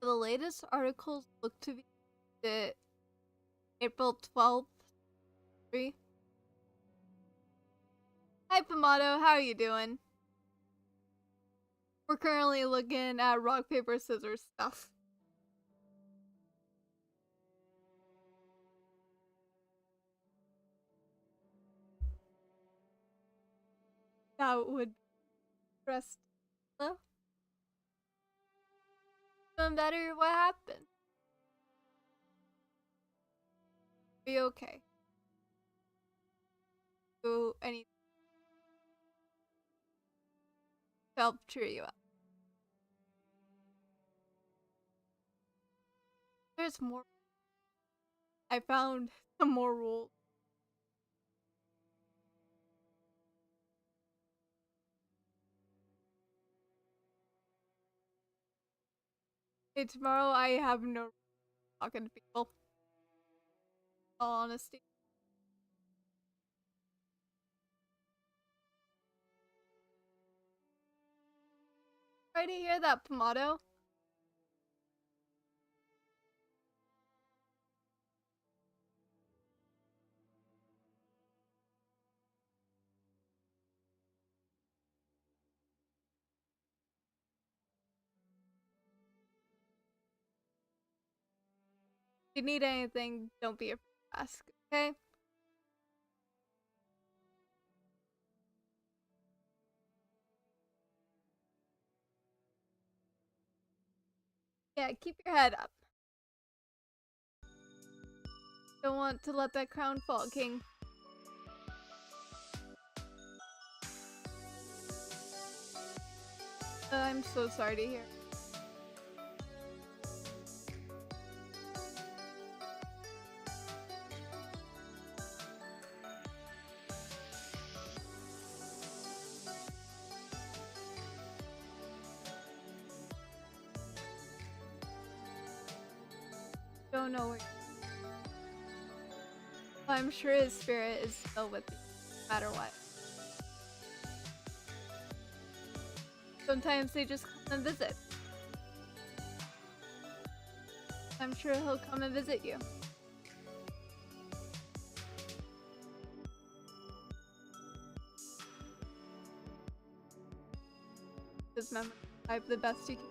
The latest articles look to be the April 12th. Hi, Pomato. How are you doing? We're currently looking at rock, paper, scissors stuff. That would press. Hello? Feeling better? What happened? Be okay. Do anything to help cheer you up. There's more. I found some more rules. Hey, tomorrow I have no talking to people. All honesty. Try to hear that, Pomado. If you need anything, don't be afraid to ask, okay? Yeah, keep your head up. Don't want to let that crown fall, King. I'm so sorry to hear. Don't know where. I'm sure his spirit is still with you, no matter what. Sometimes they just come and visit. I'm sure he'll come and visit you. His memory, type the best you can.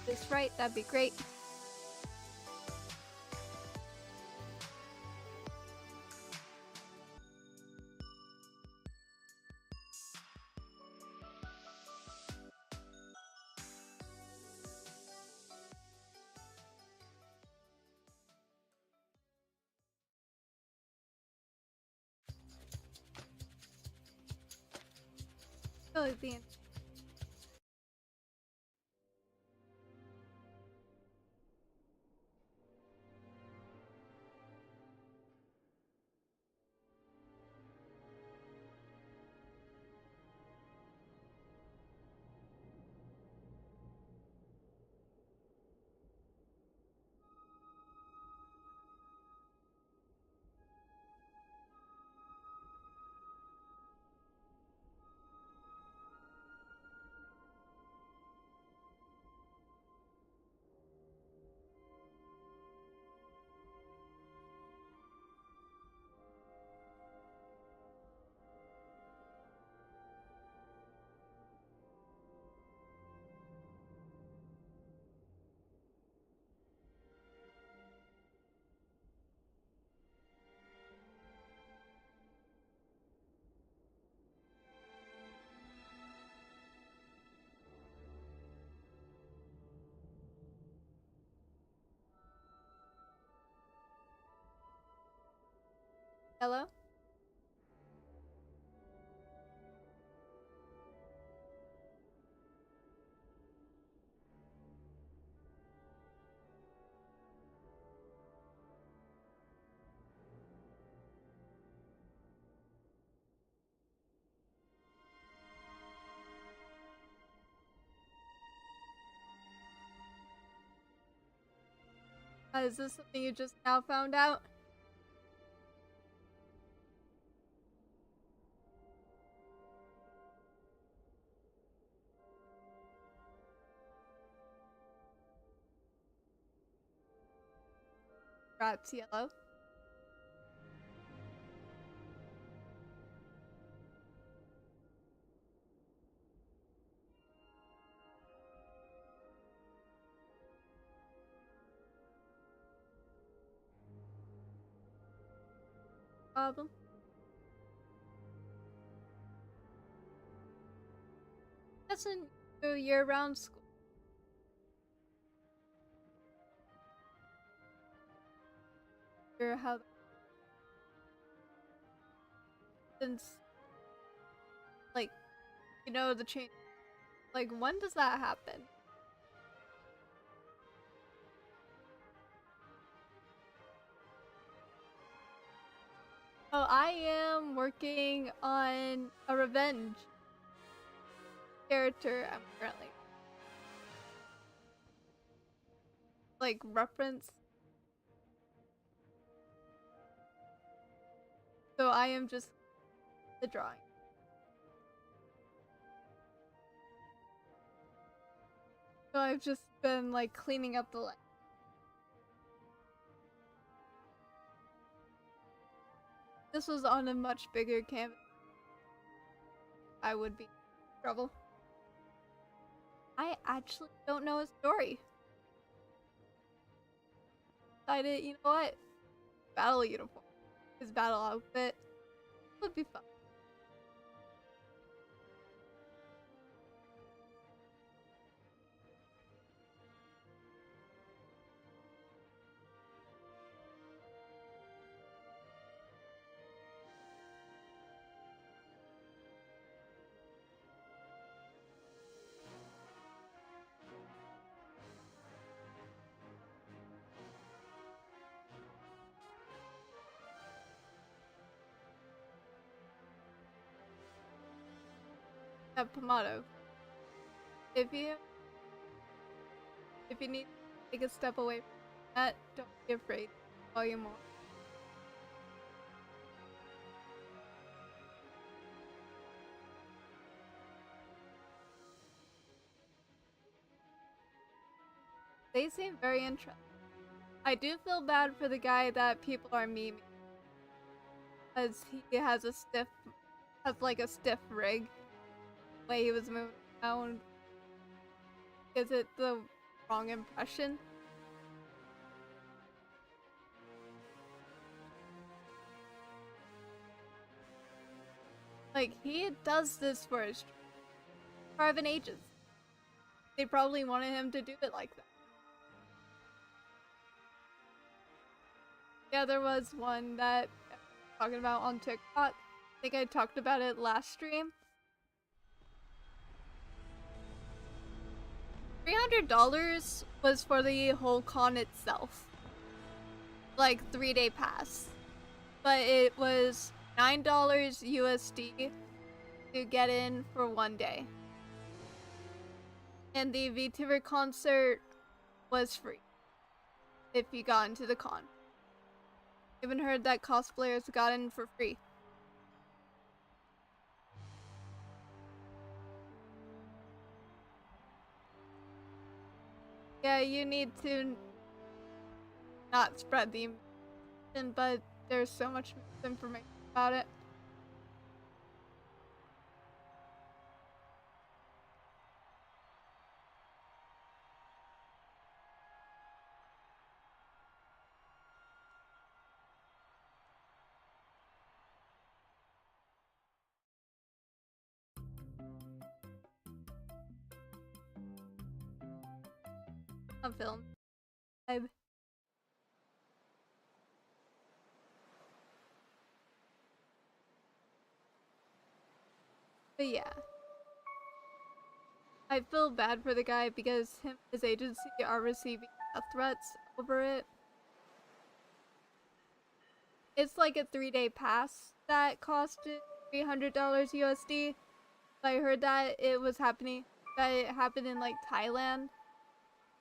This right, that'd be great. Really the end. Hello? Is this something you just now found out? Perhaps yellow? problem. That's a year-round school. Sure how since like you know the change, like when does that happen? Oh, I am working on a revenge character. I'm currently like reference. So I am just the drawing. So I've just been like cleaning up the light. This was on a much bigger canvas. I would be in trouble. I actually don't know a story. Decided, you know what? Battle uniform. His battle outfit would be fun. Pomado. If you need to take a step away from that, don't be afraid. Volume on. They seem very interesting. I do feel bad for the guy that people are memeing, because he has a stiff rig. The way he was moving around. Is it the wrong impression? Like, he does this for his private agents. They probably wanted him to do it like that. Yeah, there was one that I was talking about on TikTok. I think I talked about it last stream. $300 was for the whole con itself. Like 3-day pass. But it was $9 USD to get in for 1 day. And the VTuber concert was free if you got into the con. Even heard that cosplayers got in for free. Yeah, you need to not spread the information, but there's so much misinformation about it. On film. But yeah. I feel bad for the guy because him and his agency are receiving death threats over it. It's like a 3-day pass that costed $300 USD. I heard that it happened in like Thailand.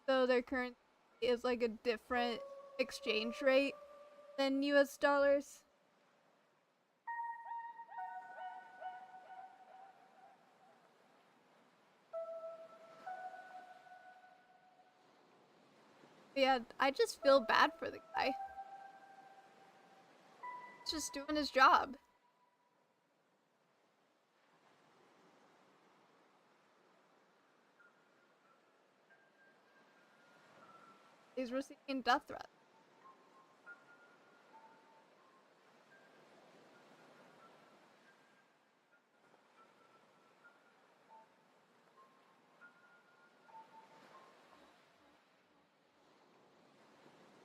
So their currency is like a different exchange rate than US dollars. But yeah, I just feel bad for the guy. He's just doing his job. He's receiving death threats.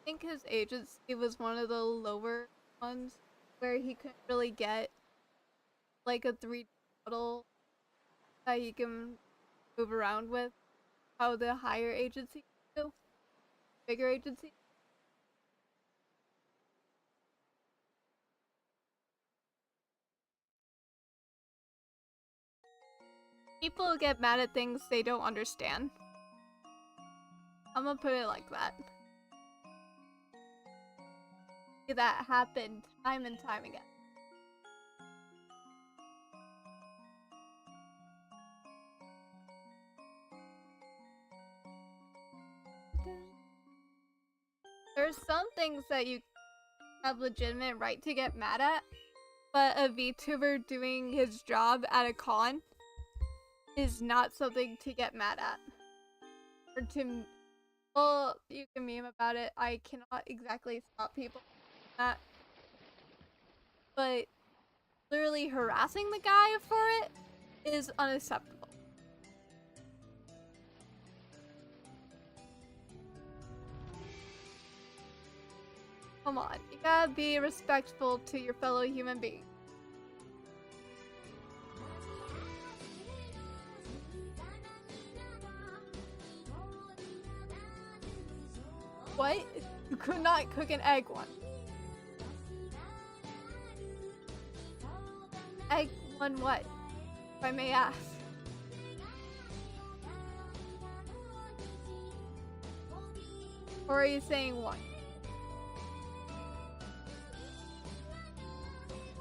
think his agency was one of the lower ones where he couldn't really get like a 3D model that he can move around with. How the higher agency do, bigger agency. People get mad at things they don't understand. I'm gonna put it like that. That happened time and time again. There's some things that you have legitimate right to get mad at, but a VTuber doing his job at a con is not something to get mad at. Or to, well, you can meme about it. I cannot exactly stop people from that. But literally harassing the guy for it is unacceptable. Come on, you gotta be respectful to your fellow human being. What? You could not cook an egg one. Egg one what? If I may ask. Or are you saying one?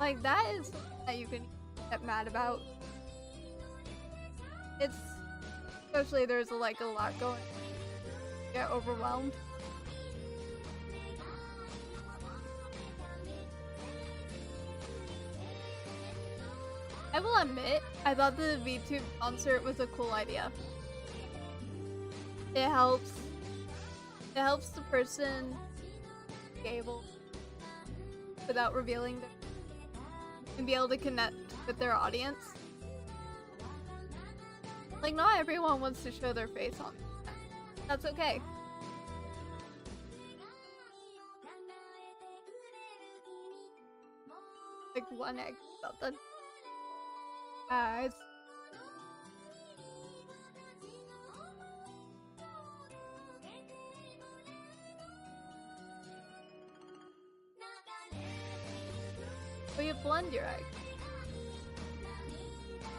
Like, that is something that you can get mad about. It's, especially there's like a lot going on. You get overwhelmed. I will admit, I thought the VTube concert was a cool idea. It helps the person be able, without revealing their, and be able to connect with their audience. Like, not everyone wants to show their face on that. That's okay. Like one egg or something. Guys. Will you blend your egg?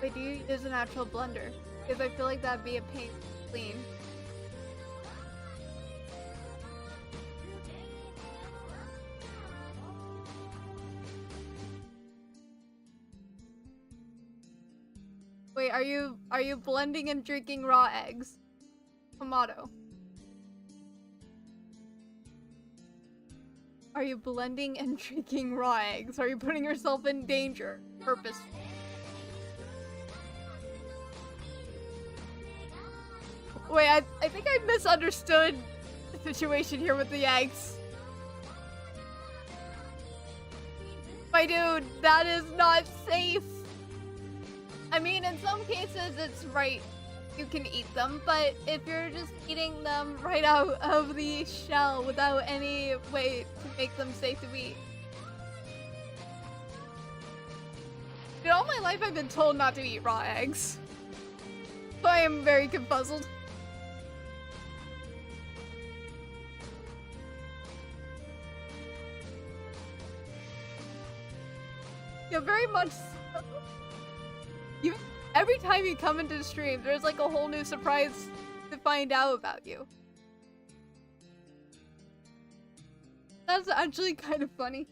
Wait, do you use a natural blender? Because I feel like that'd be a pain to clean. Wait, are you blending and drinking raw eggs? Tomato. Are you blending and drinking raw eggs? Are you putting yourself in danger? Purposefully. Wait, I think I misunderstood the situation here with the eggs. My dude, that is not safe. I mean, in some cases it's right, you can eat them, but if you're just eating them right out of the shell without any way to make them safe to eat. Dude, all my life I've been told not to eat raw eggs. So I am very confuzzled. Yeah, very much so. Every time you come into the stream, there's like a whole new surprise to find out about you. That's actually kind of funny.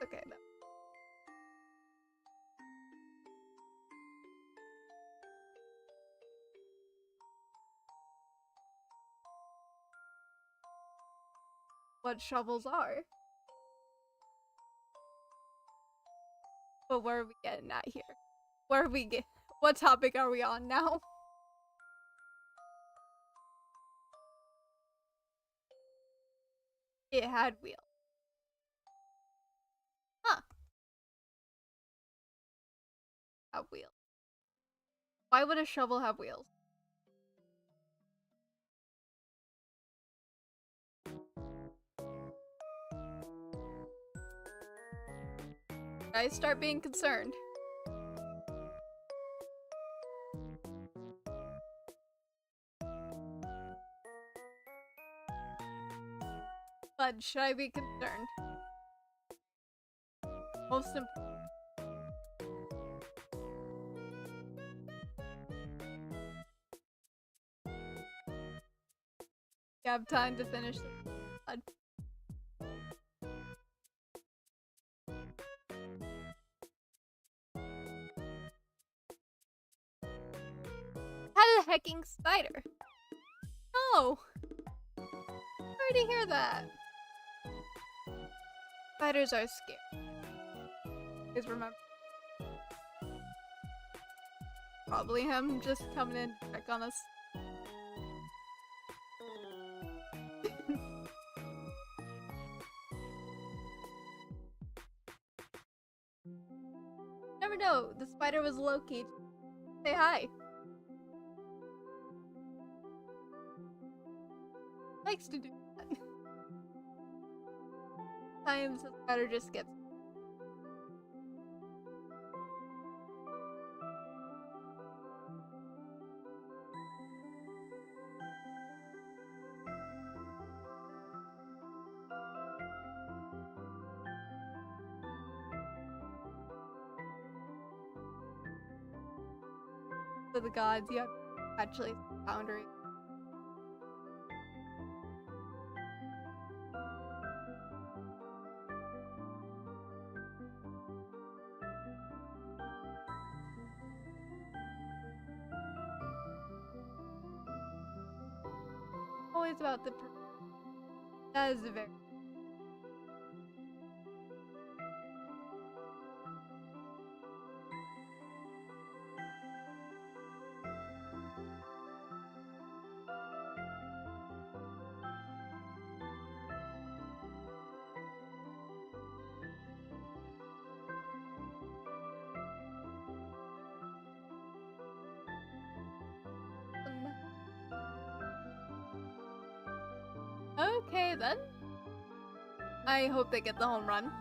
Okay, then. What shovels are. But where are we getting at here? Where are we What topic are we on now? It had wheels. Huh. Have wheels. Why would a shovel have wheels? I start being concerned. But should I be concerned? Most important. You have time to finish the VOD. Had a hecking spider. Oh! Sorry to hear that. Spiders are scary. Please remember. Probably him just coming in to check on us. Never know, the spider was low-key. Say hi. Likes to do that. Times the spider just gets. For the gods, you have actually boundaries. Always about the that is very okay then. I hope they get the home run.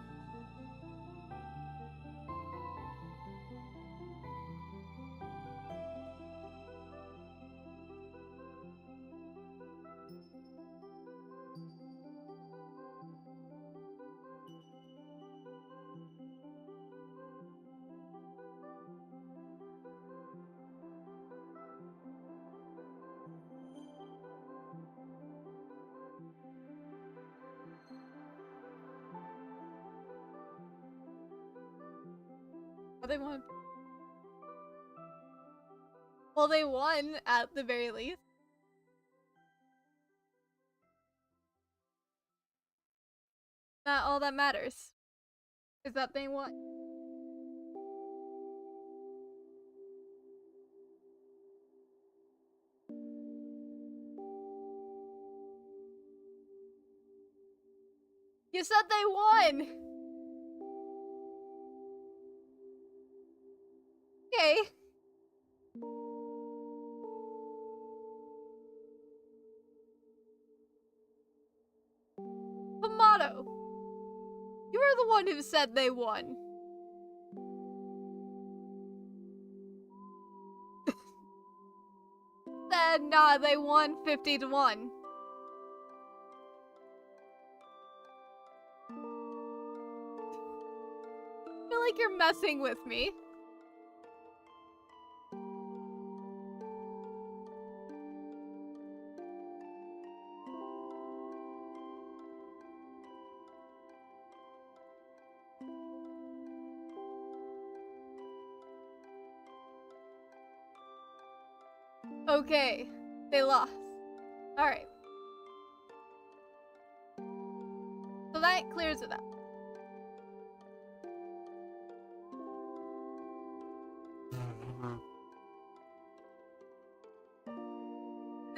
They won. Well, they won at the very least. Not all that matters is that they won. You said they won! Okay. Tomato. You were the one who said they won. Then, nah, they won 50-1. I feel like you're messing with me. Okay, they lost. Alright. So that clears it up.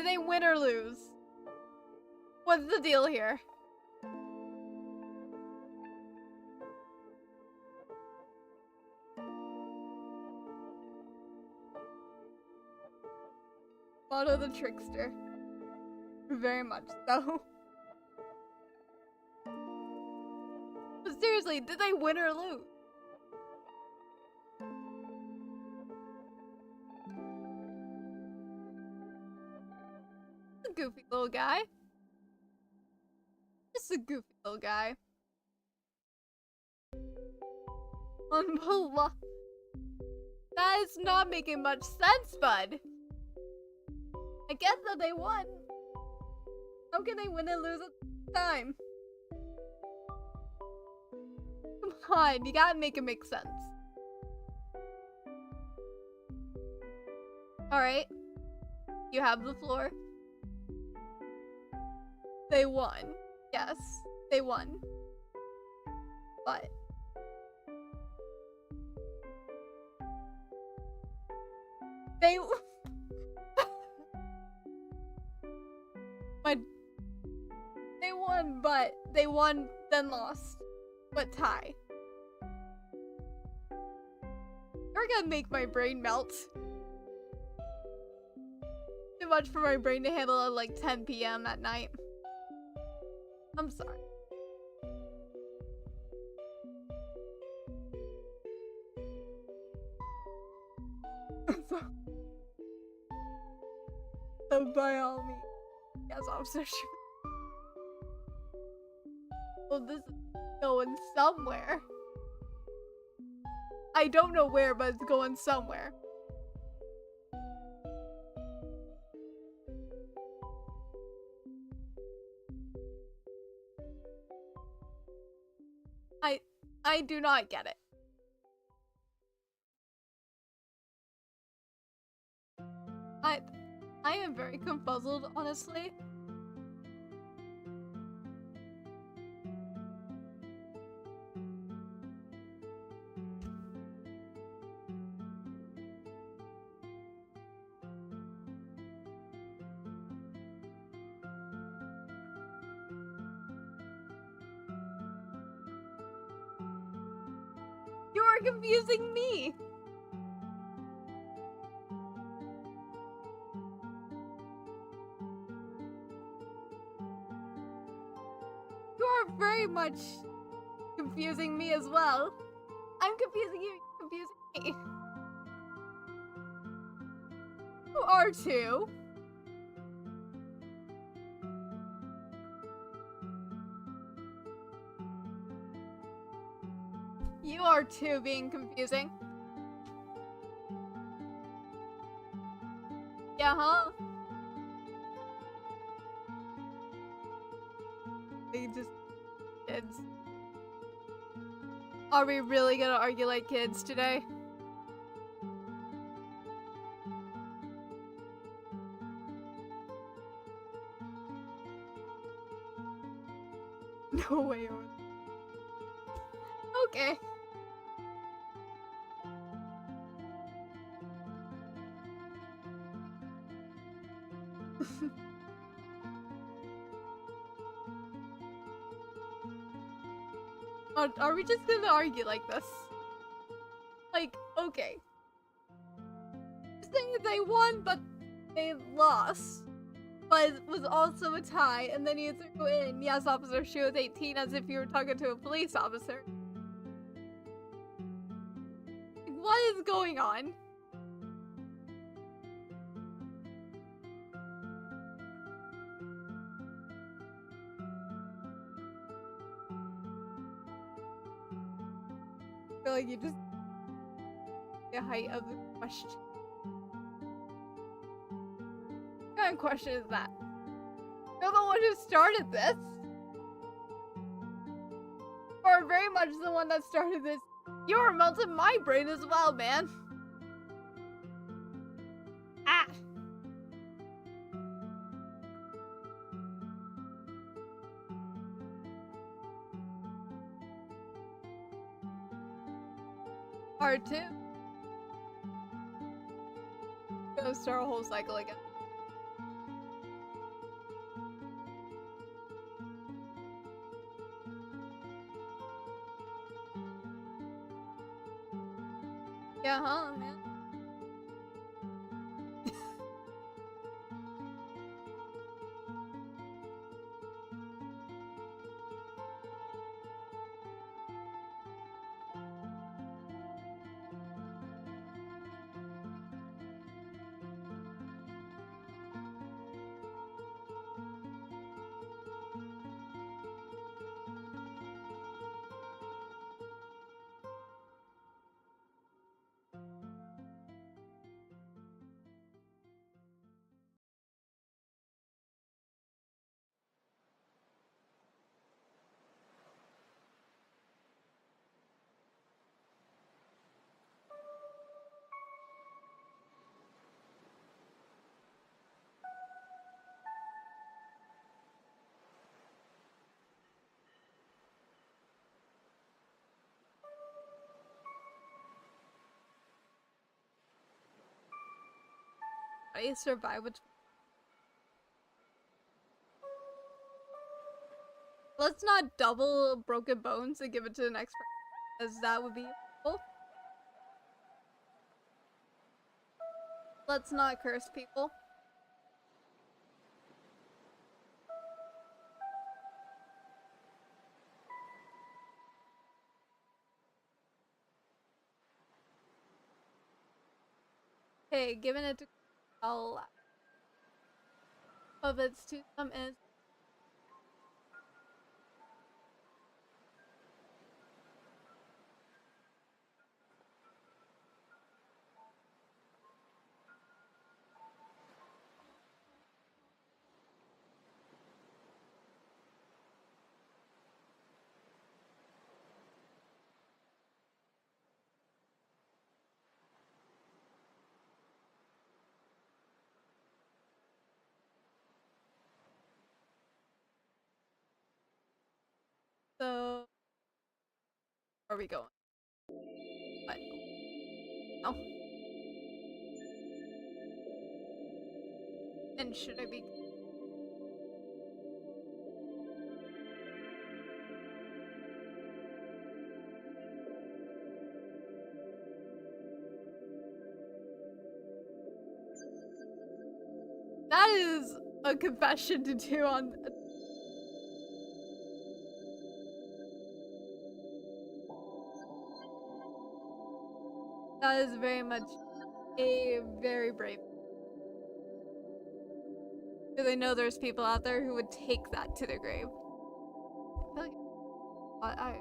Did they win or lose? What's the deal here? Otto the trickster. Very much so. But seriously, did they win or lose? A goofy little guy. Just a goofy little guy. Unbelievable. That is not making much sense, bud. I guess that they won. How can they win and lose at the time? Come on, you gotta make it make sense. Alright. You have the floor. They won. Yes, they won. But they they won, but they won, then lost. But tie. You're gonna make my brain melt. Too much for my brain to handle at like 10 p.m. at night. I'm sorry. So by all means, yes, officer. Well, this is going somewhere. I don't know where, but it's going somewhere. I do not get it. I am very confuzzled, honestly. You are confusing me. You are very much confusing me as well. I'm confusing you, you're confusing me. You are too. You are too being confusing. Yeah, huh? They just kids. Are we really gonna argue like kids today? No way. Okay. Are we just gonna argue like this? Like, okay. Saying they won, but they lost. But it was also a tie, and then you threw in, yes, officer, she was 18, as if you were talking to a police officer. Like, what is going on? I feel like you just the height of the question. What kind of question is that? You're the one who started this. Or very much the one that started this. You were melting my brain as well, man. Ah. Part 2. Gonna start a whole cycle again. Yeah, huh, man? I survive with. Let's not double broken bones and give it to the next person, as that would be cool. Let's not curse people. Hey, giving it to I'll of its to some is so. Where are we going? What? Oh. And should I be? That is a confession to do on. That is very much a very brave. Because I know there's people out there who would take that to their grave. I feel like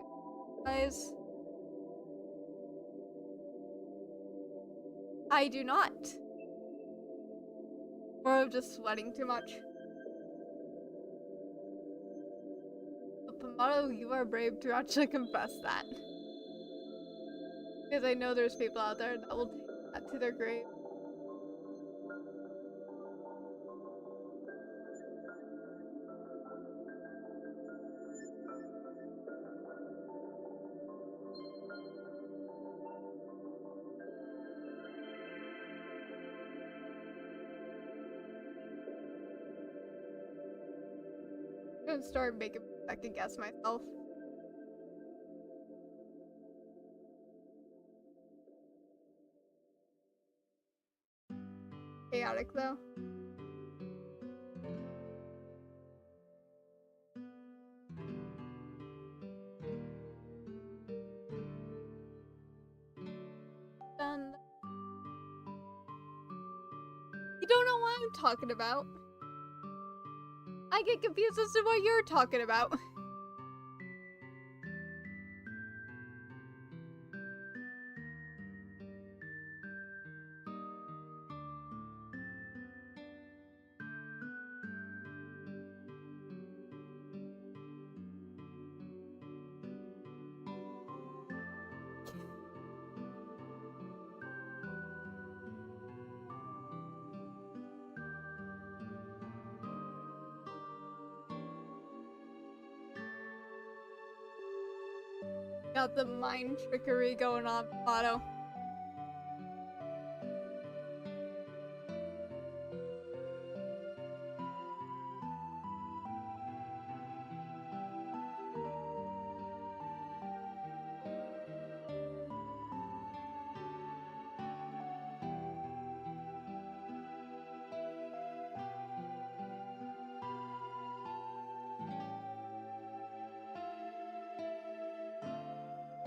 guys, I do not. Or I'm just sweating too much. But Pomato, you are brave to actually confess that. Because I know there's people out there that will take that to their grave. I'm gonna start making me second guess myself. Chaotic though. Done. You don't know what I'm talking about. I get confused as to what you're talking about. Got the mind trickery going on, Otto.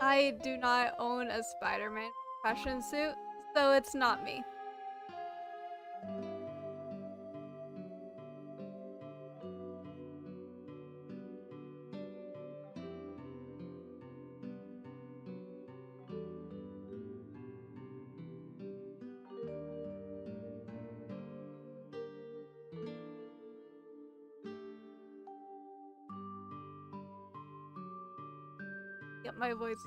I do not own a Spider-Man fashion suit, so it's not me. Get my voice.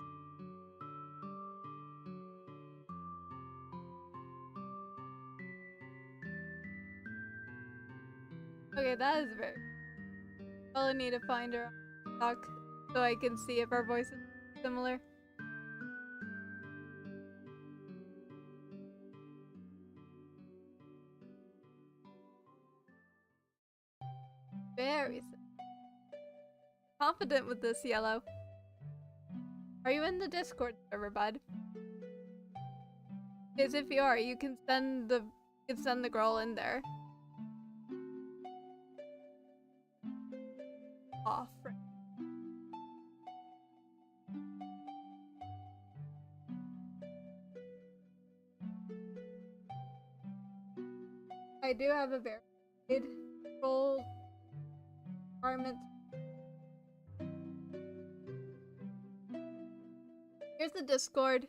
Okay, that is very. I'll need to find her on TikTok so I can see if our voices are similar. Very confident with this, Yellow. Are you in the Discord server, bud? Because if you are, you can send the girl in there. Off. I do have a very good role requirement. Here's the Discord.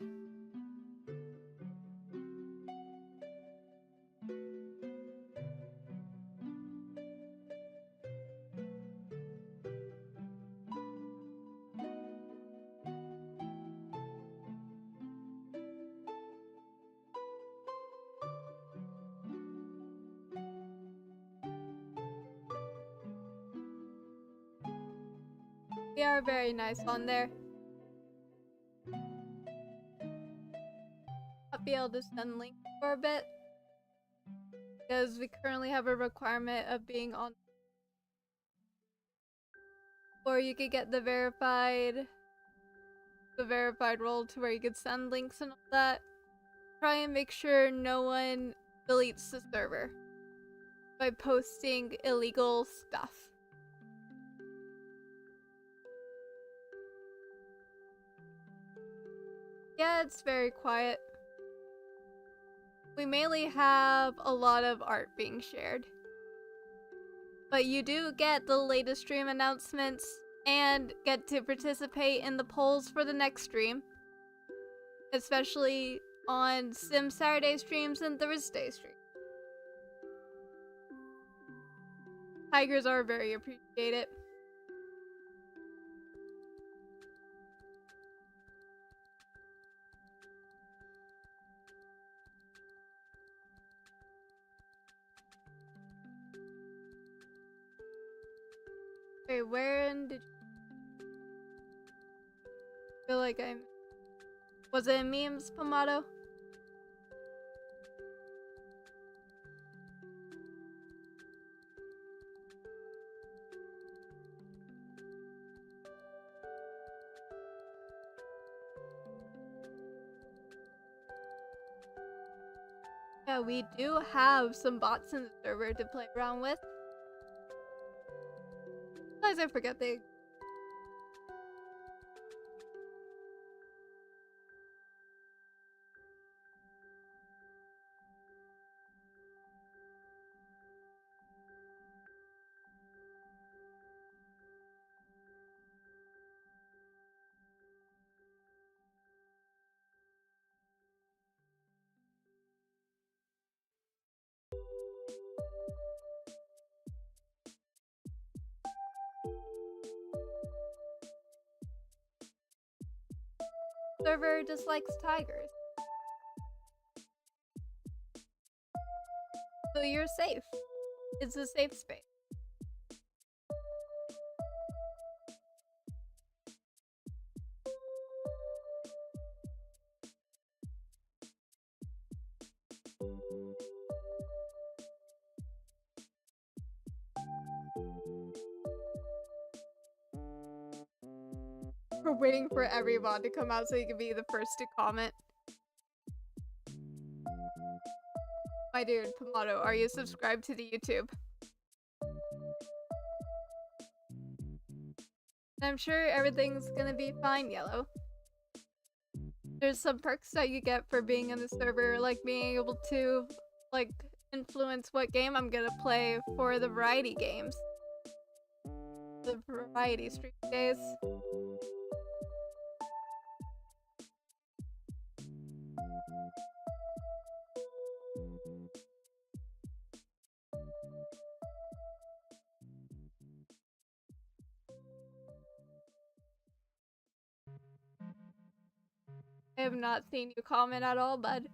We are very nice on there. I'll be able to send links for a bit because we currently have a requirement of being on, or you could get the verified role to where you could send links and all that. Try and make sure no one deletes the server by posting illegal stuff. Yeah, it's very quiet. We mainly have a lot of art being shared. But you do get the latest stream announcements and get to participate in the polls for the next stream. Especially on Sim Saturday streams and Thursday streams. Tigers are very appreciated. Wait, wherein did you feel like I'm... Was it in memes, Pomato? Yeah, we do have some bots in the server to play around with. Sometimes I forget they... Server dislikes tigers. So you're safe. It's a safe space. We're waiting for every VOD to come out so you can be the first to comment. My dude, Pomato, are you subscribed to the YouTube? I'm sure everything's gonna be fine, Yellow. There's some perks that you get for being in the server, like being able to, like, influence what game I'm gonna play for the variety games. The variety stream days. I have not seen you comment at all, bud.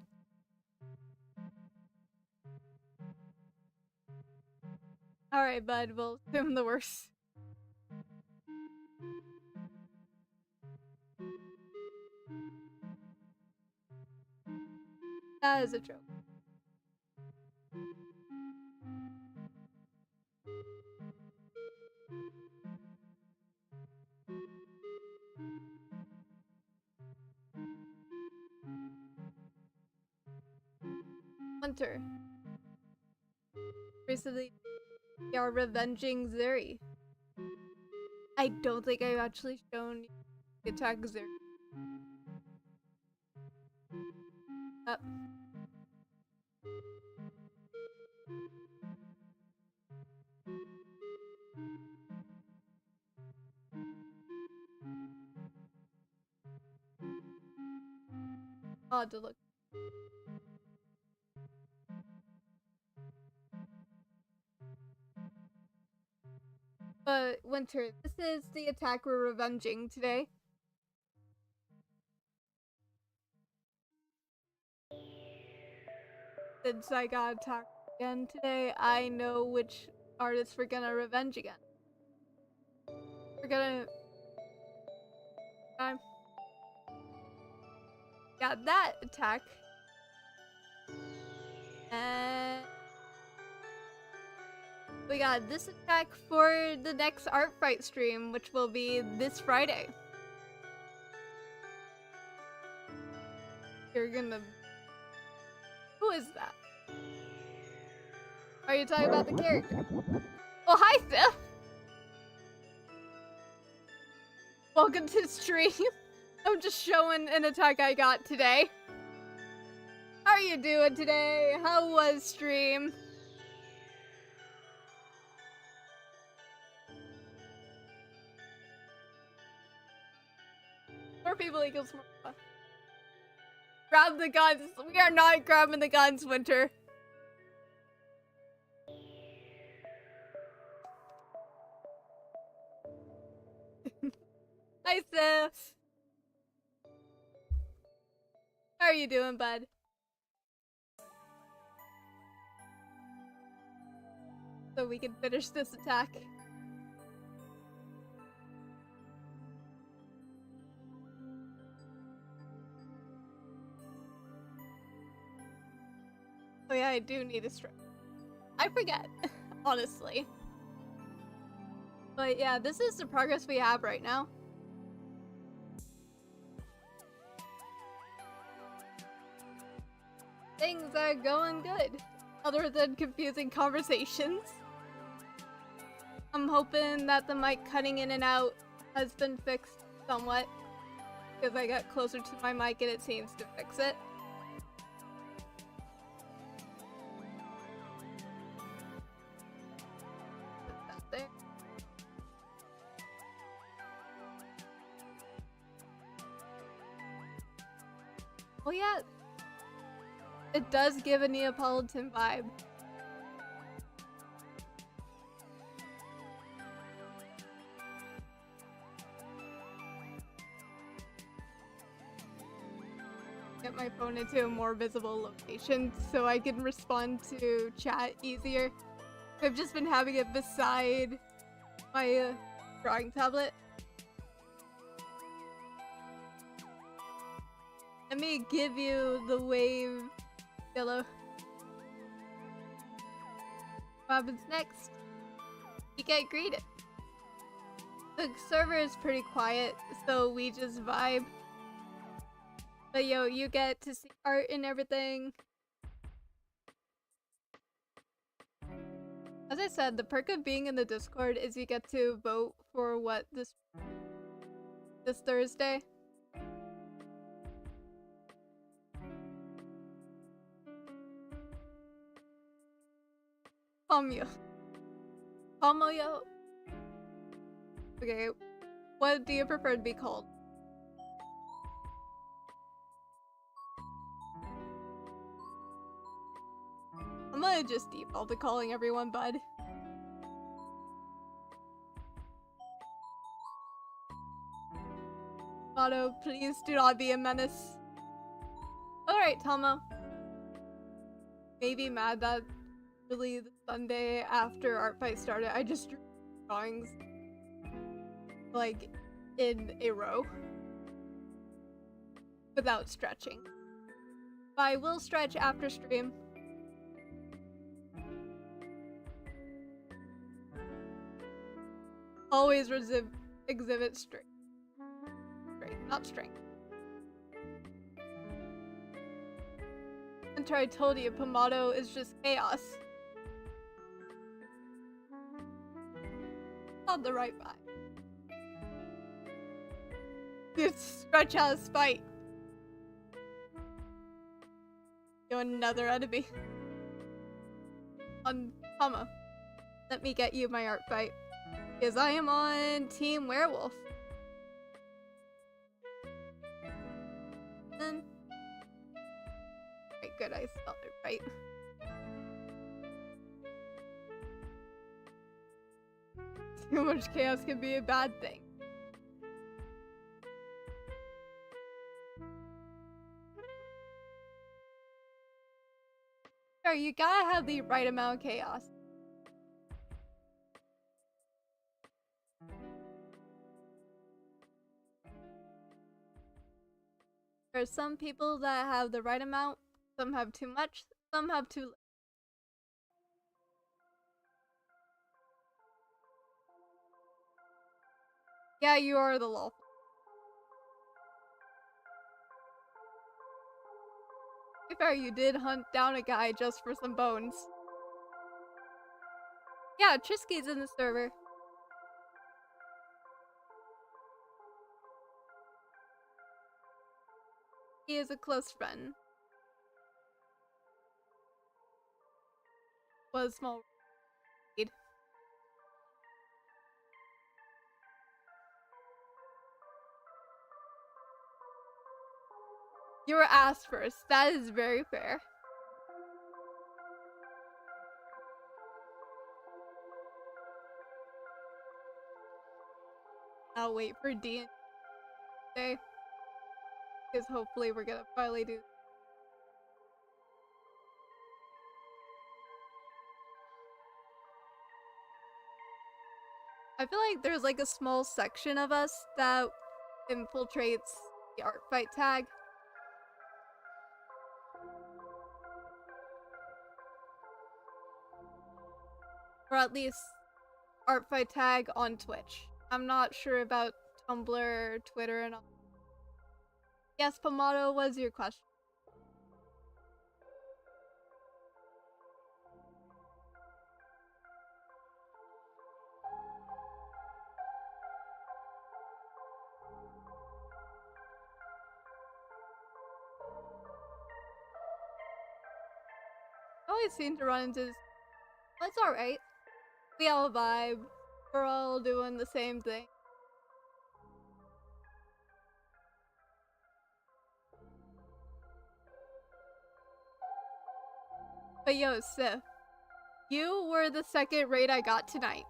Alright, bud, we'll assume the worst. That is a joke. Hunter. Recently, we are revenging Zuri. I don't think I've actually shown you the attack Zuri. Up. Odd to look. But Winter, this is the attack we're revenging today. Since I got attacked again today, I know which artists we're gonna revenge again. We're gonna... got that attack. And... we got this attack for the next Artfight stream, which will be this Friday. You're gonna... Who is that? Are you talking about the character? Oh, hi, Sif! Welcome to the stream. I'm just showing an attack I got today. How are you doing today? How was stream? More people equals more. Grab the guns. We are not grabbing the guns, Winter. Hi, Sif. How are you doing, bud? So we can finish this attack. Oh yeah, I do need a strike. I forget, honestly. But yeah, this is the progress we have right now. Things are going good, other than confusing conversations. I'm hoping that the mic cutting in and out has been fixed somewhat, because I got closer to my mic and it seems to fix it. Put that there. Well, yeah. It does give a Neapolitan vibe. Get my phone into a more visible location so I can respond to chat easier. I've just been having it beside my drawing tablet. Let me give you the wave. Yellow. What happens next? You get greeted. The server is pretty quiet, so we just vibe. But yo, you get to see art and everything. As I said, the perk of being in the Discord is you get to vote for what this Thursday. Tomoyo. Tomoyo. Okay, what do you prefer to be called? I'm gonna just default to calling everyone Bud. Otto, please do not be a menace. Alright, Tomo. Maybe mad that really the Sunday after Artfight started, I just drew drawings like in a row without stretching. But I will stretch after stream. Always exhibit strength. Not strength. Until I told you, Pomado is just chaos. Not the right vibe. You stretch out spite. You're another enemy. On Tama, let me get you my art fight. Because I am on Team Werewolf. Then right, good, I spelled it right. Too much chaos can be a bad thing. Sure, you gotta have the right amount of chaos. There are some people that have the right amount, some have too much, some have too little. Yeah, you are the lawful. To be fair, you did hunt down a guy just for some bones. Yeah, Trisky's in the server. He is a close friend. Was small read. You were asked first. That is very fair. I'll wait for D&D today. Because hopefully we're gonna finally do. I feel like there's like a small section of us that infiltrates the Artfight tag. Or at least Artfight tag on Twitch. I'm not sure about Tumblr, Twitter, and all. Yes, Pomado, was your question? I always seem to run into this. That's alright. We all vibe. We're all doing the same thing. But yo, Sif, you were the second raid I got tonight.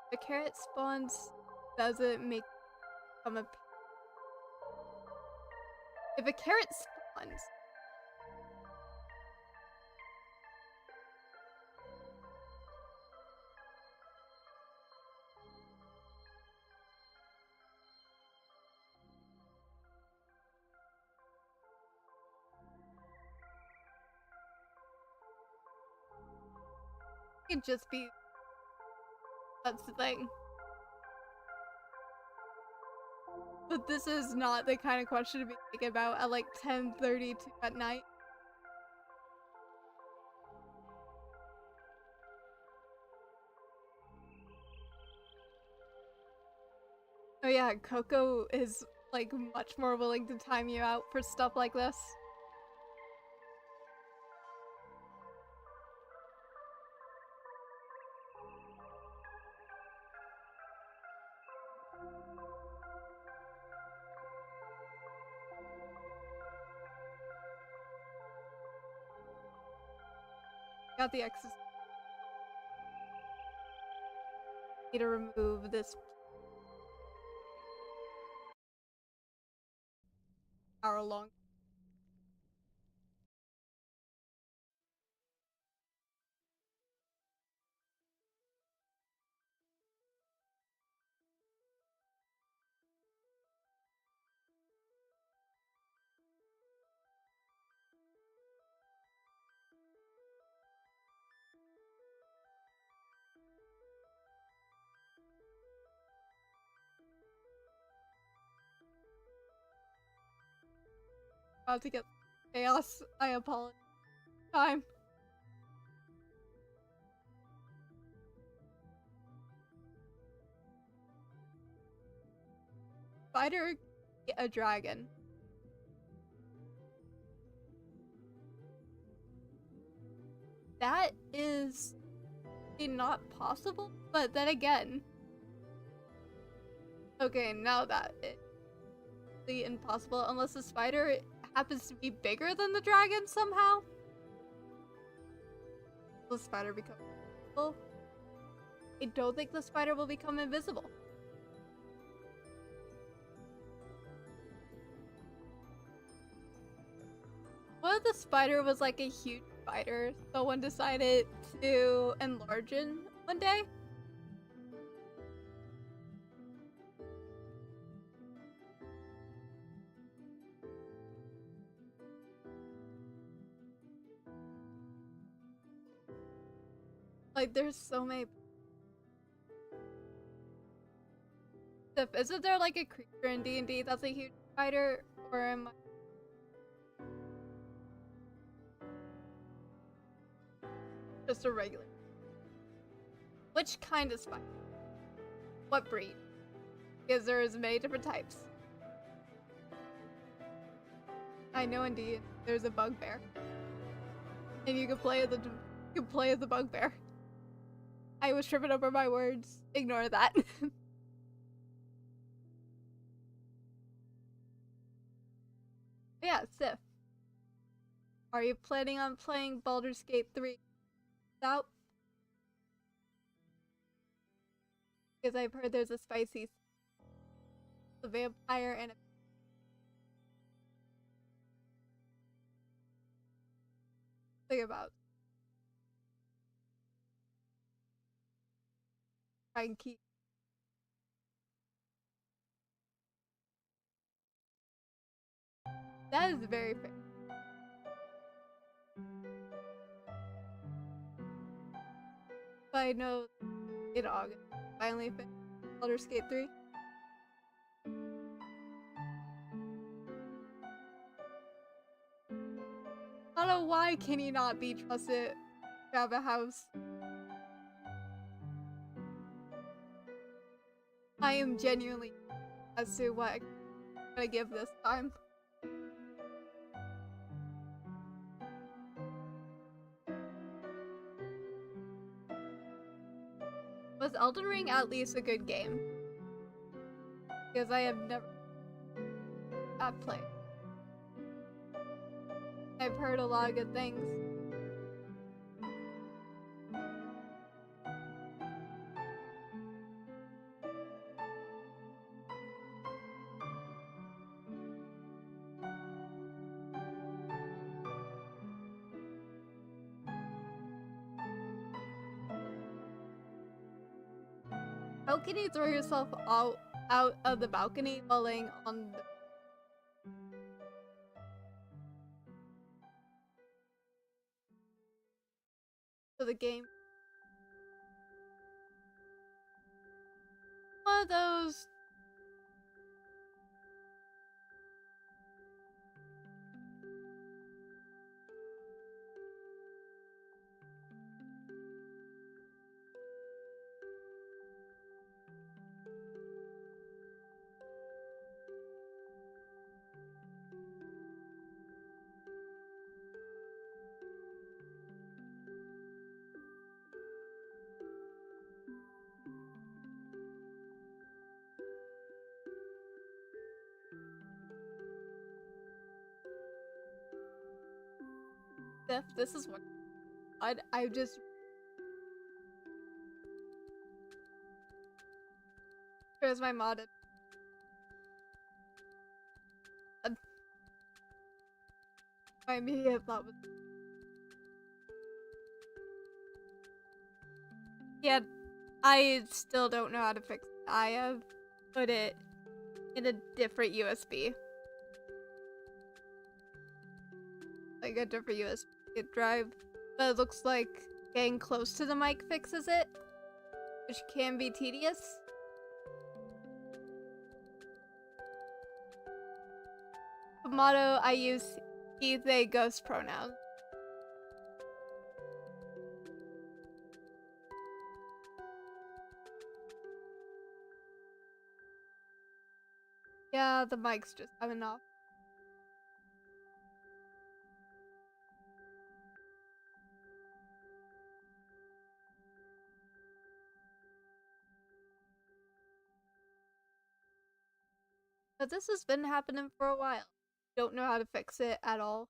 The carrot spawns doesn't make them appear. If a carrot spawns, it could just be. That's the thing. But this is not the kind of question to be thinking about at like 10:32 at night. Oh yeah, Coco is like much more willing to time you out for stuff like this. Got the X's. Need to remove this hour long. About to get chaos. I apologize. Time. Spider, a dragon. That is not possible, but then again. Okay, now that it's impossible unless the spider happens to be bigger than the dragon somehow. Will the spider become invisible? I don't think the spider will become invisible. What if the spider was like a huge spider? Someone decided to enlarge it one day? Like, there's so many. Isn't there like a creature in D&D that's a huge spider? Or am I just a regular? Which kind of spider? What breed? Because there's many different types. I know indeed there's a bugbear. And you can play as the bugbear. I was tripping over my words. Ignore that. Yeah, Sif. Are you planning on playing Baldur's Gate 3 out? Because I've heard there's a spicy vampire and a thing about try and keep that is very fair. But I know in August finally finished Baldur's Gate 3. I don't know why can you not be trusted to have a house? I am genuinely as to what I'm gonna give this time. Was Elden Ring at least a good game? Because I have never played. I've heard a lot of good things. How can you throw yourself out of the balcony while laying on the... So the game... One of those... This is what I just. Here's my modded. My immediate thought was. Yeah, I still don't know how to fix it. I have put it in a different USB. Like a different USB drive. But it looks like getting close to the mic fixes it, which can be tedious. For motto, I use he, they, ghost pronouns. Yeah, the mic's just coming off. But this has been happening for a while. Don't know how to fix it at all.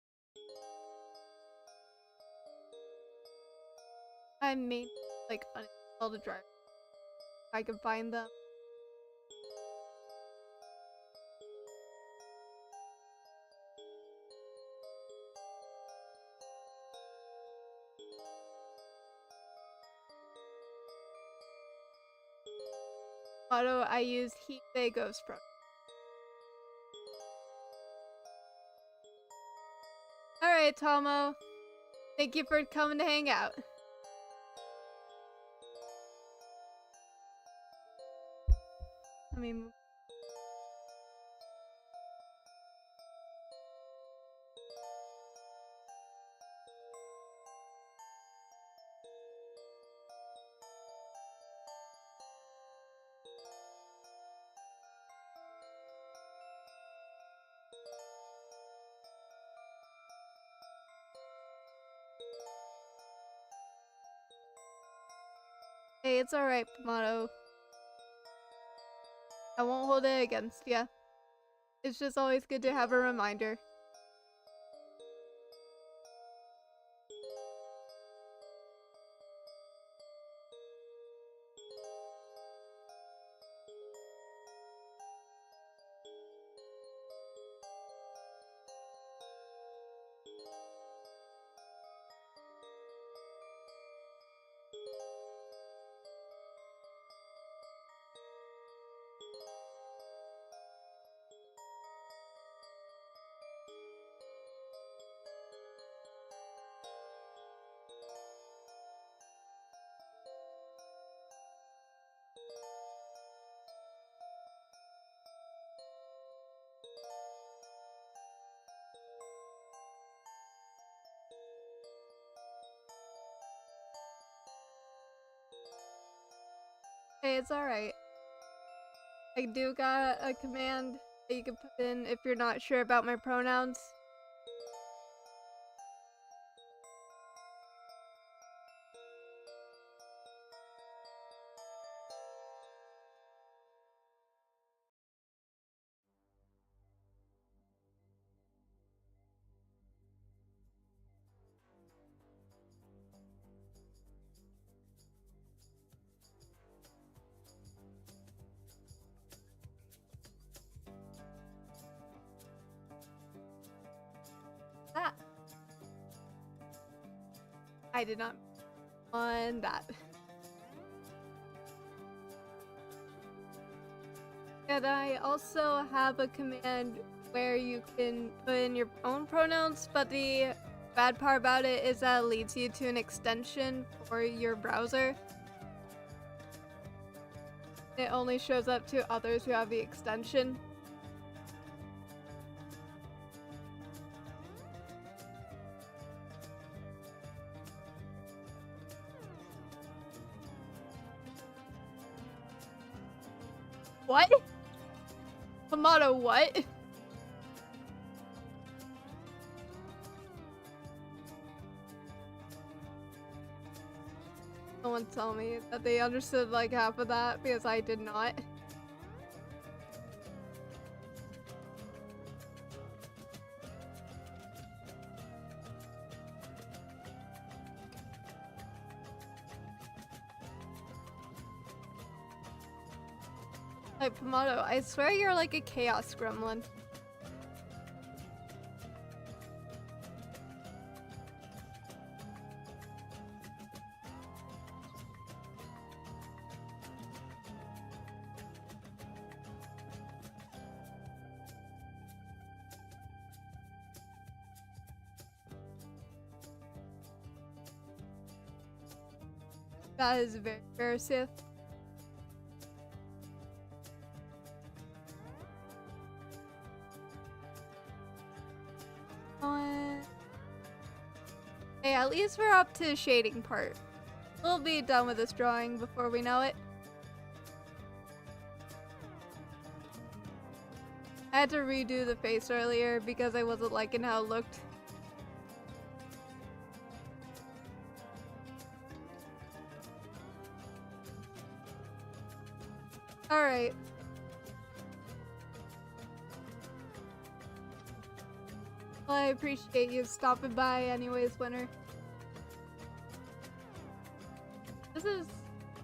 I may like uninstall the drive if I can find them. Motto, I use he, they, ghost pronouns. Alright, Tomo. Thank you for coming to hang out. Let me move. Hey, it's alright, Pomato. I won't hold it against ya. It's just always good to have a reminder. Hey, it's alright. I do got a command that you can put in if you're not sure about my pronouns. That. I did not on that. And I also have a command where you can put in your own pronouns, but the bad part about it is that it leads you to an extension for your browser. It only shows up to others who have the extension. What? Pomato, what? Someone tell me that they understood like half of that because I did not. Like, Pomato, I swear you're like a chaos gremlin. That is very aversive. Hey, at least we're up to the shading part. We'll be done with this drawing before we know it. I had to redo the face earlier because I wasn't liking how it looked. Alright. Well, I appreciate you stopping by anyways, Winter.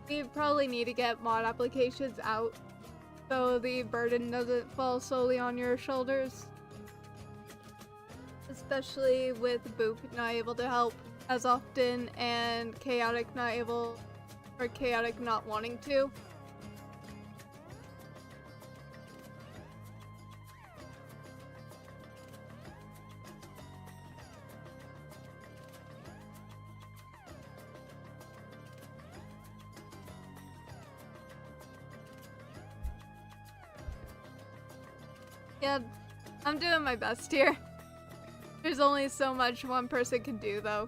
We probably need to get mod applications out so the burden doesn't fall solely on your shoulders. Especially with Boop not able to help as often and Chaotic not able, or Chaotic not wanting to. Yeah, I'm doing my best here. There's only so much one person can do, though.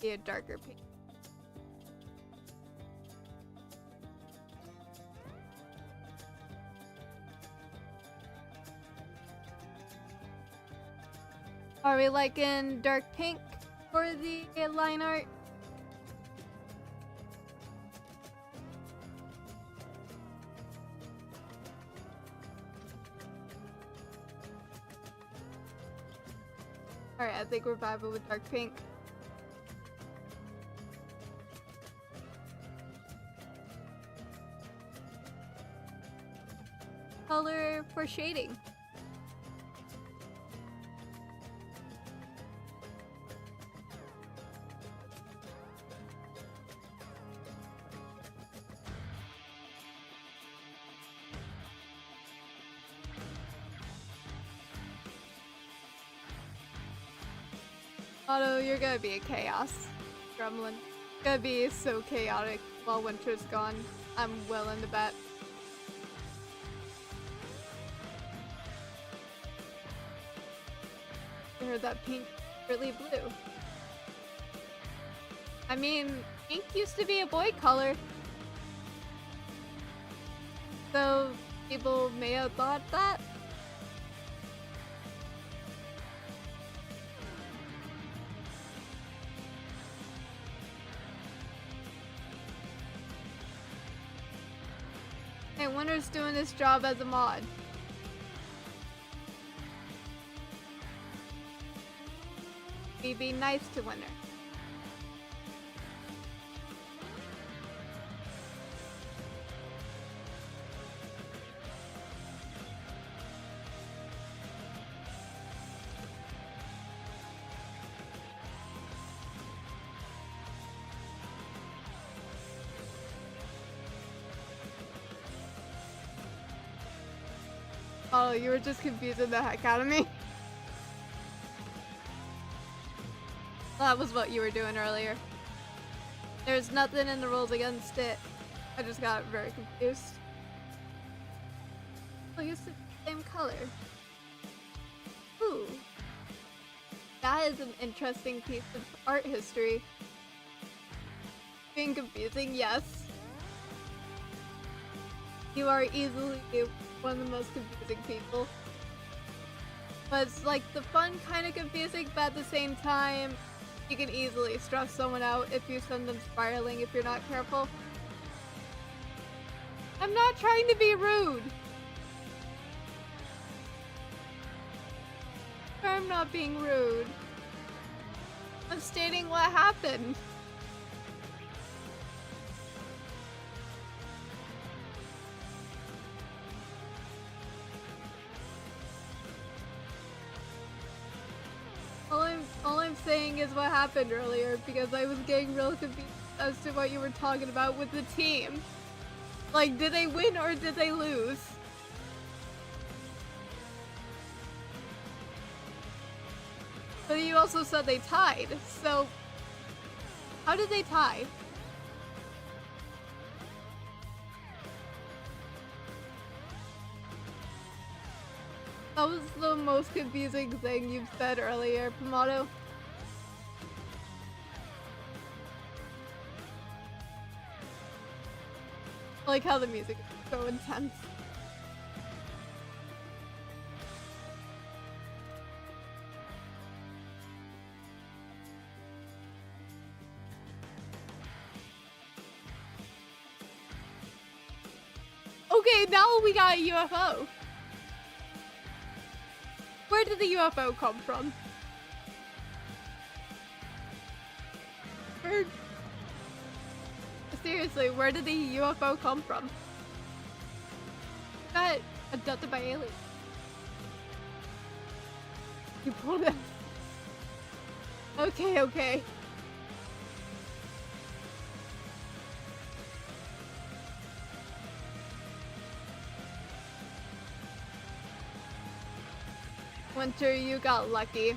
Be a darker pink. Are we liking dark pink for the line art? Alright, I think we're vibing with dark pink. Color for shading. Otto, you're gonna be a chaos gremlin. Gonna be so chaotic while winter's gone. I'm willing to bet. I heard that pink, really blue. I mean, pink used to be a boy color. So people may have thought that. Hey, Winter's doing this job as a mod. We be nice to Winter. Oh, you were just confusing the heck out of me. That was what you were doing earlier. There's nothing in the rules against it. I just got very confused. Oh, it's the same color. Ooh. That is an interesting piece of art history. Being confusing, yes. You are easily one of the most confusing people. But it's like the fun kind of confusing, but at the same time, you can easily stress someone out if you send them spiraling if you're not careful. I'm not trying to be rude. I'm not being rude. I'm stating what happened. thing is what happened earlier because I was getting real confused as to what you were talking about with the team. Like, did they win or did they lose? But you also said they tied, so how did they tie? That was the most confusing thing you've said earlier, Pomato. I like how the music is so intense. Okay, now we got a UFO. Where did the UFO come from? Seriously, where did the UFO come from? Got abducted by aliens. You pulled it. Okay, okay. Winter, you got lucky.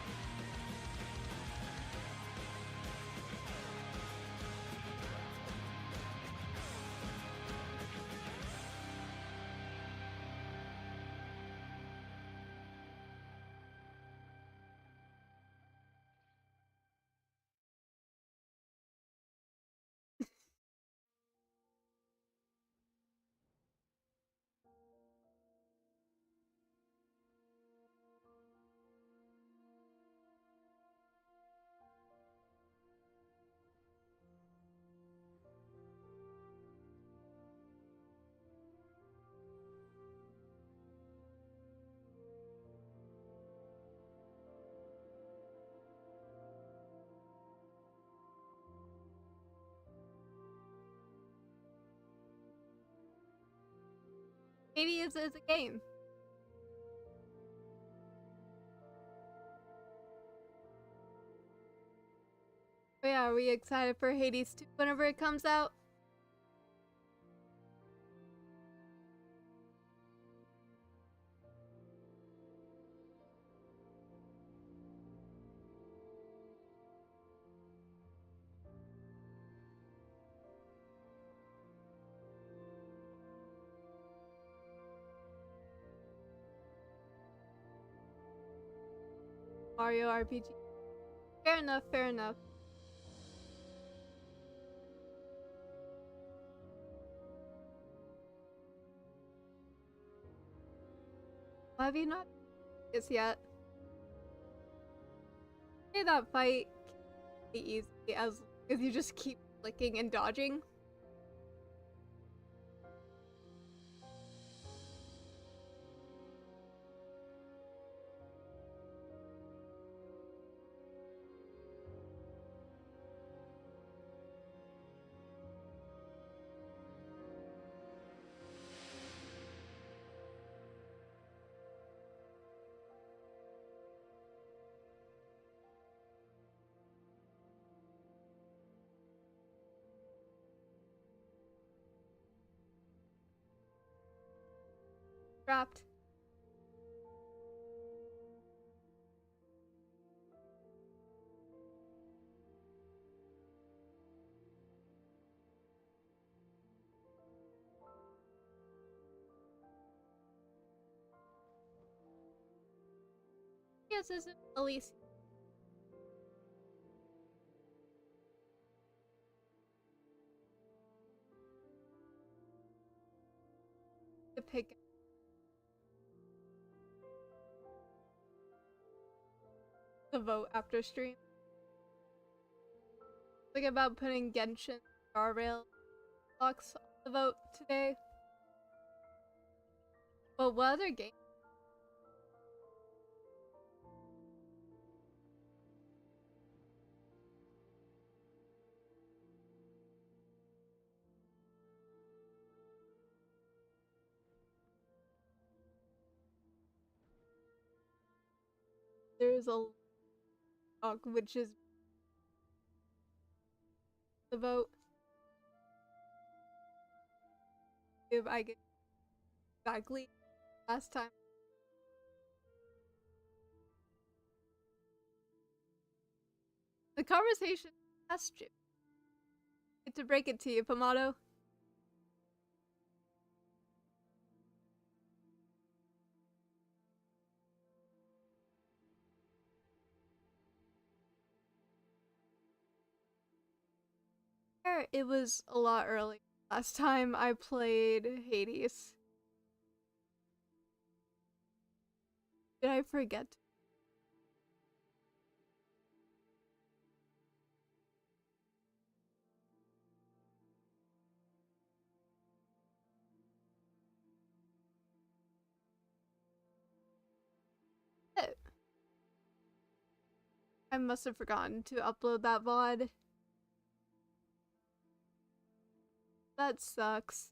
Hades is a game. But yeah, are we excited for Hades 2 whenever it comes out? Mario RPG. Fair enough, fair enough. Why have you not this yet? Say that fight can't be easy as you just keep clicking and dodging. Trapped. Yes, this is Elise. To pick the vote after stream. Think about putting Genshin guardrail blocks on the vote today. But what other game? There's a which is the vote. If I get exactly last time. The conversation asked you. I hate to break it to you, Pomato. It was a lot early. Last time I played Hades. Did I forget? I must have forgotten to upload that VOD. That sucks.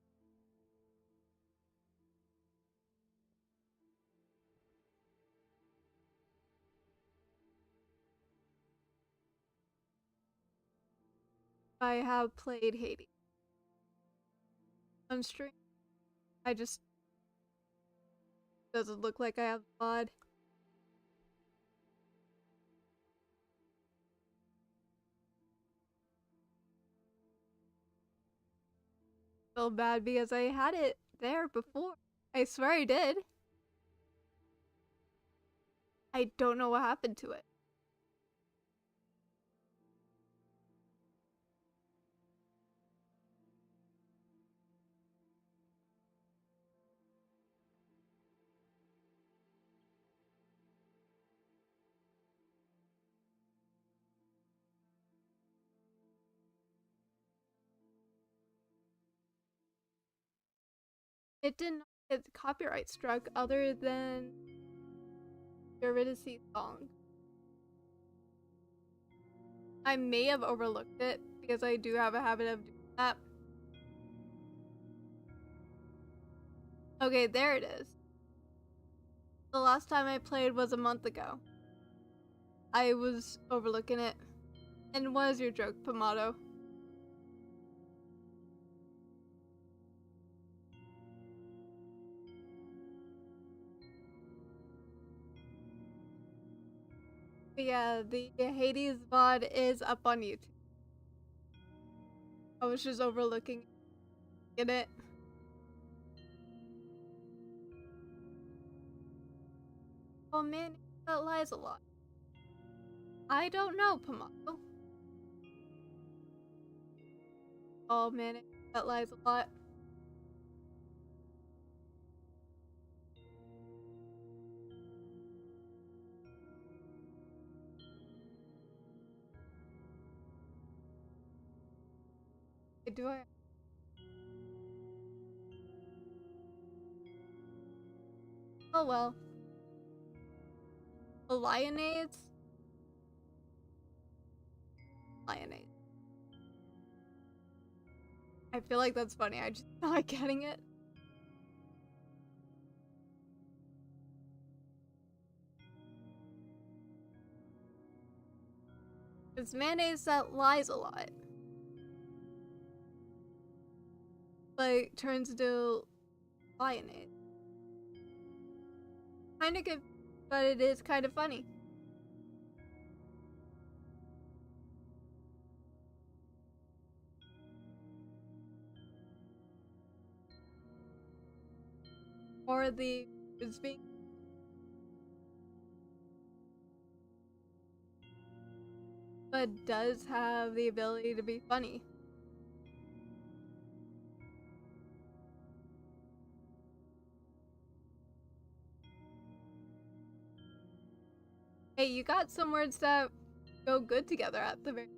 I have played Hades on stream. I just doesn't look like I have the VOD. Feel bad because I had it there before. I swear I did. I don't know what happened to it. It didn't get copyright struck other than Eurydice song. I may have overlooked it because I do have a habit of doing that. Okay, there it is. The last time I played was a month ago. I was overlooking it. And what is your joke, Pomato? But yeah, the Hades VOD is up on YouTube. I was just overlooking it. Oh man, that lies a lot. I don't know, Pomato. Oh man, that lies a lot. Do I? Oh well. The Lionades? Lionade. I feel like that's funny. I just not getting it. It's mayonnaise that lies a lot. But turns into lionade. Kinda good, but it is kind of funny. Or the Frisbee. But does have the ability to be funny. Hey, you got some words that go good together at the very.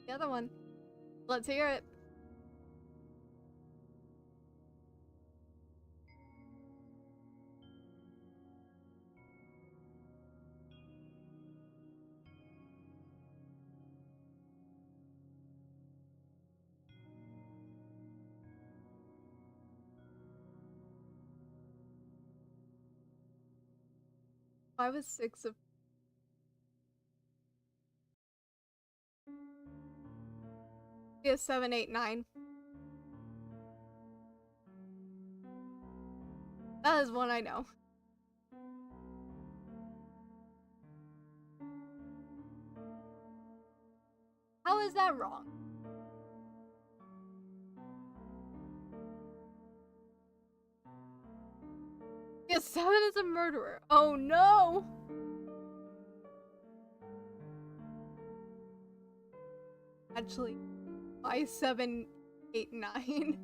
The other one. Let's hear it. I was 6 of. Yeah, 7, 8, 9. That is one I know. How is that wrong? Yeah, 7 is a murderer. Oh no! Actually, why 7, 8, 9?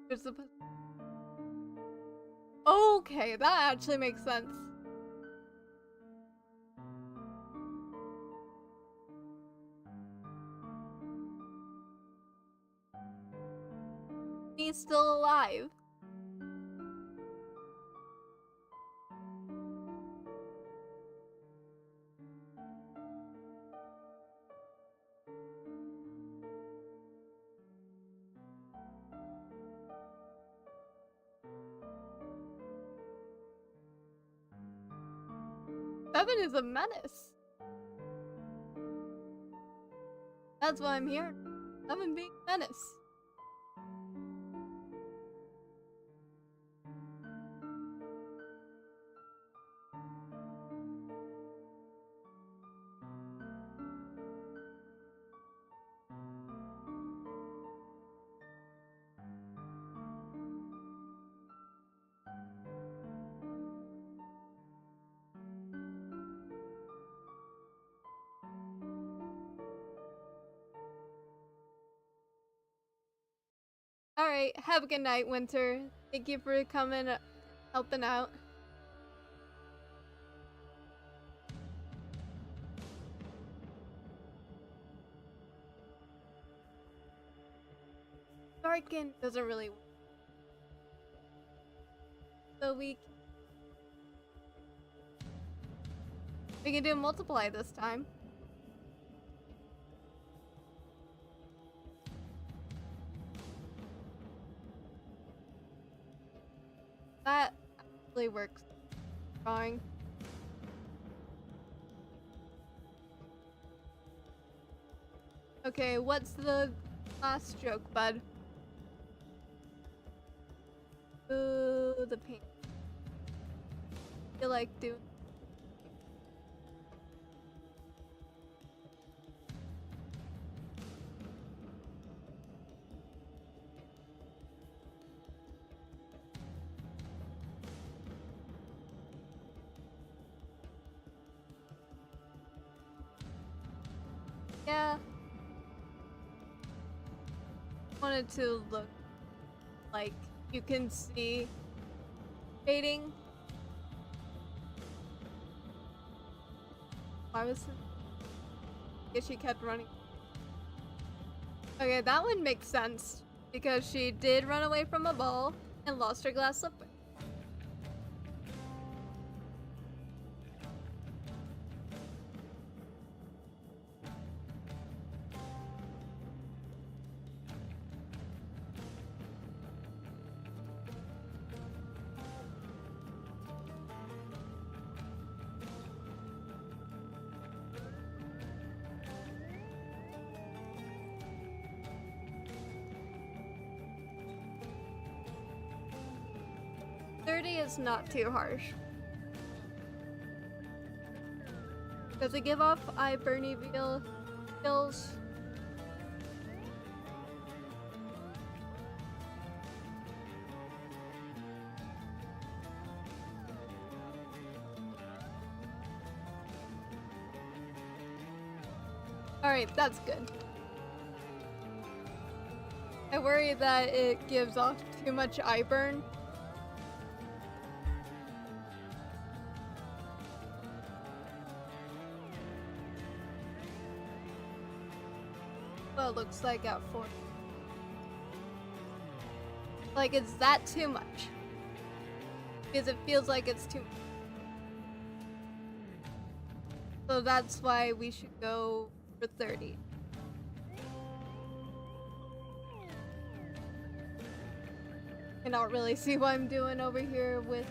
There's the. Okay, that actually makes sense. He's still alive. Seven is a menace. That's why I'm here. 7 being a menace. Alright, have a good night, Winter. Thank you for coming, helping out. Darken doesn't really work. So we can do multiply this time. That actually works. Drawing. Okay, what's the last joke, bud? Ooh, the paint. I feel like doing. Yeah. Wanted to look like you can see fading. Why was it? I guess she kept running. Okay, that one makes sense because she did run away from a ball and lost her glass slipper. Is not too harsh. Does it give off eye burny feels? Alright, that's good. I worry that it gives off too much eye burn. what it looks like at 4. Like, is that too much? Because it feels like it's too much. So that's why we should go for 30. Cannot really see what I'm doing over here with.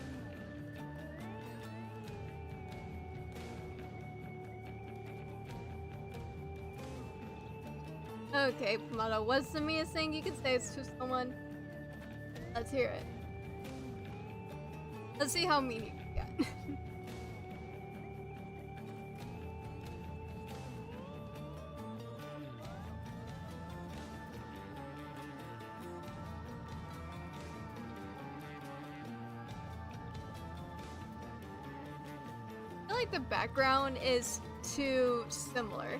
Okay, Pomado, what's the meanest thing you can say to someone? Let's hear it. Let's see how mean you can get. I feel like the background is too similar.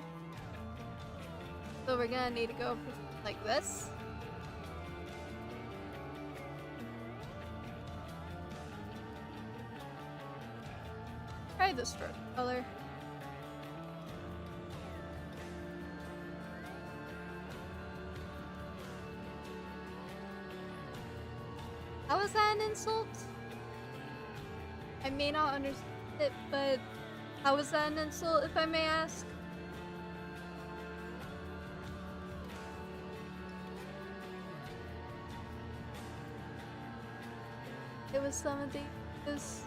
So we're gonna need to go for something like this. Try this first color. How is that an insult? I may not understand it, but how is that an insult, if I may ask? It was some of these.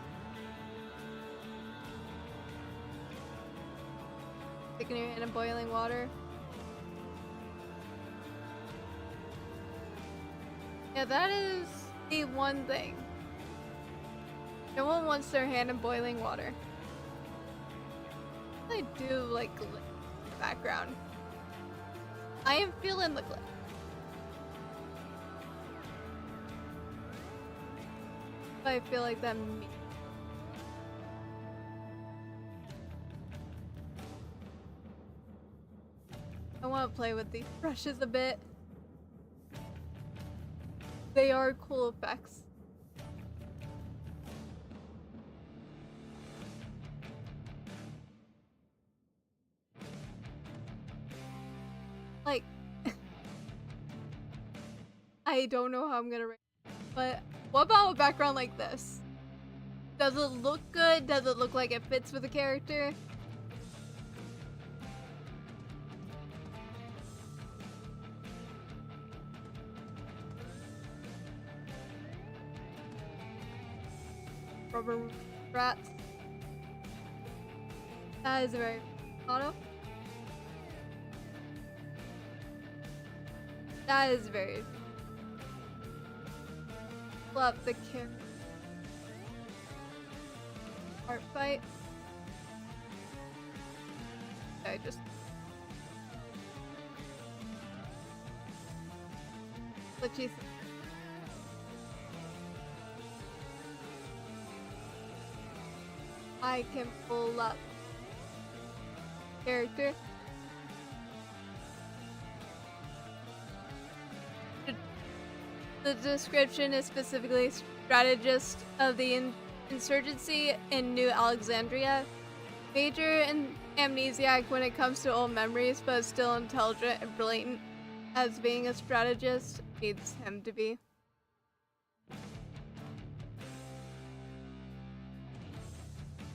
Sticking your hand in boiling water. Yeah, that is the one thing. No one wants their hand in boiling water. I do like glitch in the background. I am feeling the glitch. I feel like that me. I want to play with these brushes a bit. They are cool effects. Like, I don't know how I'm gonna rate it, but what about a background like this? Does it look good? Does it look like it fits with the character? Rubber rats. That is a very auto. That is very love the character. Artfight. I just what you think? I can pull up character. The description is specifically strategist of the insurgency in New Alexandria. Major and amnesiac when it comes to old memories, but still intelligent and brilliant as being a strategist needs him to be.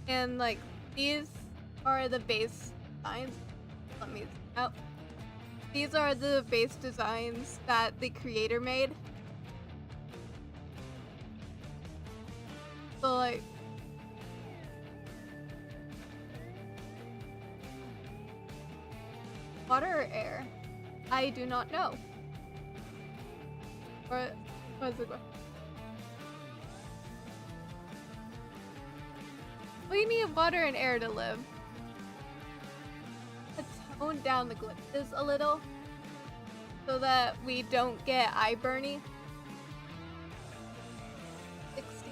And like these are the base designs. Let me zoom out. These are the base designs that the creator made. So like water or air? I do not know. What is the question? We need water and air to live. Let's tone down the glitches a little so that we don't get eye burny. 60.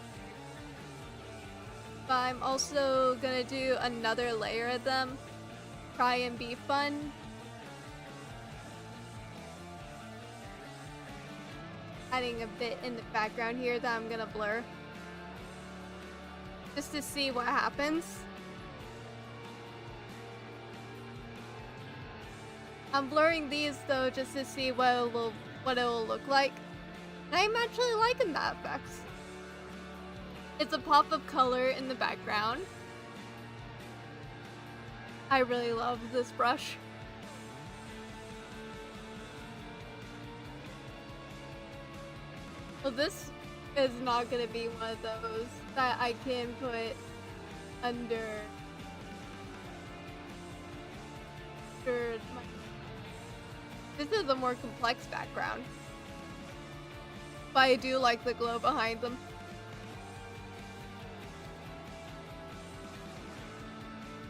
But I'm also gonna do another layer of them. Try and be fun. Adding a bit in the background here that I'm gonna blur. Just to see what happens. I'm blurring these though just to see what it will look like. And I'm actually liking that effect. It's a pop of color in the background. I really love this brush. Well, this is not gonna be one of those that I can put under my... This is a more complex background. But I do like the glow behind them.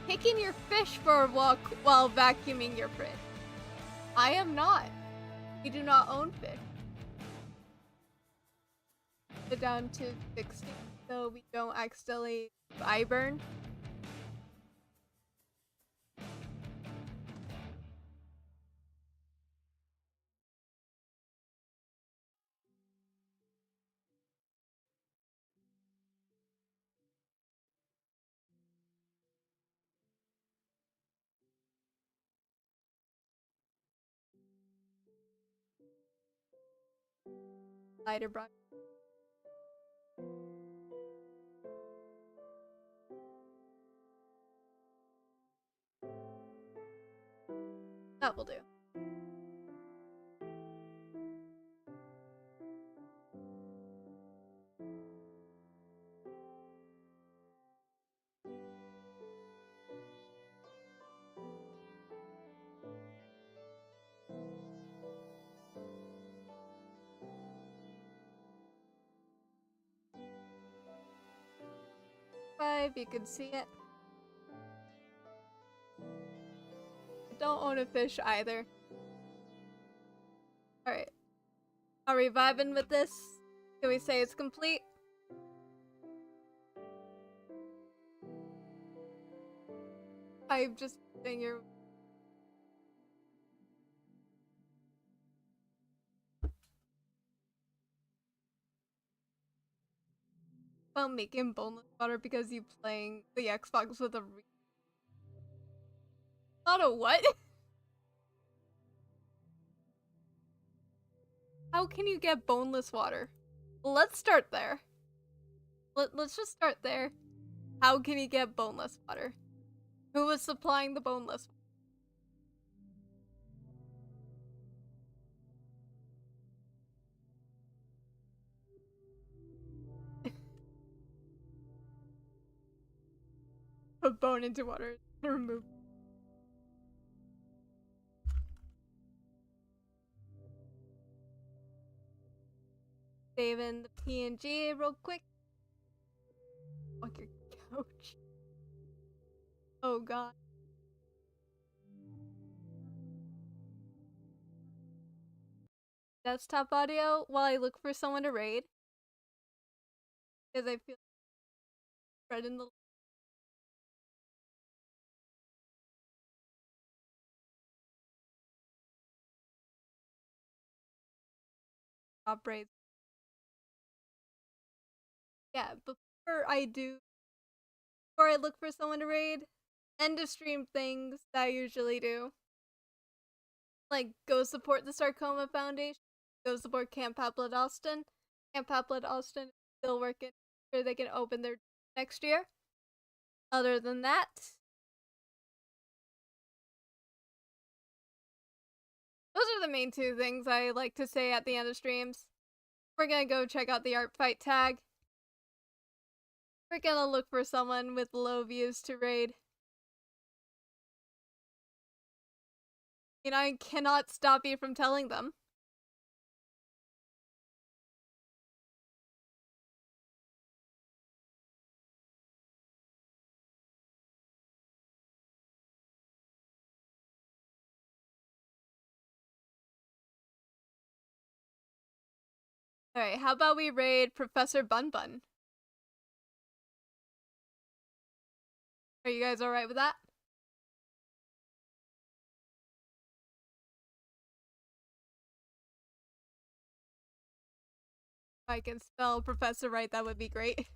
Picking your fish for a walk while vacuuming your fridge. I am not. We do not own fish. Put it down to 60 so we don't accidentally eye burn. Lighter brush. That will do. You can see it. I don't own a fish either. Alright. Are we vibing with this? Can we say it's complete? I'm just saying you're... Well, making boneless water because you playing the Xbox with a not a what? How can you get boneless water? Let's start there. Let's just start there. How can you get boneless water? Who was supplying the boneless water? Put bone into water and remove. Saving the PNG real quick. Fuck your couch. Oh god. Desktop audio while I look for someone to raid. Because I feel spreading the top raids. Yeah, before I look for someone to raid, end of stream things that I usually do. Like, go support the Sarcoma Foundation. Go support Camp Haplet Austin. Camp Haplet Austin is still working sure they can open their next year. Other than that, those are the main two things I like to say at the end of streams. We're gonna go check out the Artfight tag. We're gonna look for someone with low views to raid. I cannot stop you from telling them. Alright, how about we raid Professor Bun Bun? Are you guys alright with that? If I can spell Professor right, that would be great.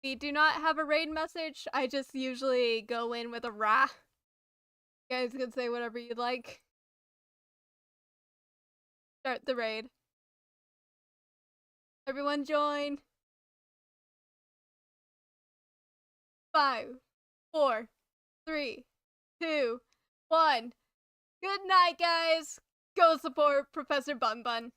We do not have a raid message. I just usually go in with a rah. You guys can say whatever you'd like. Start the raid. Everyone join. 5, 4, 3, 2, 1. Good night, guys. Go support Professor Bun Bun.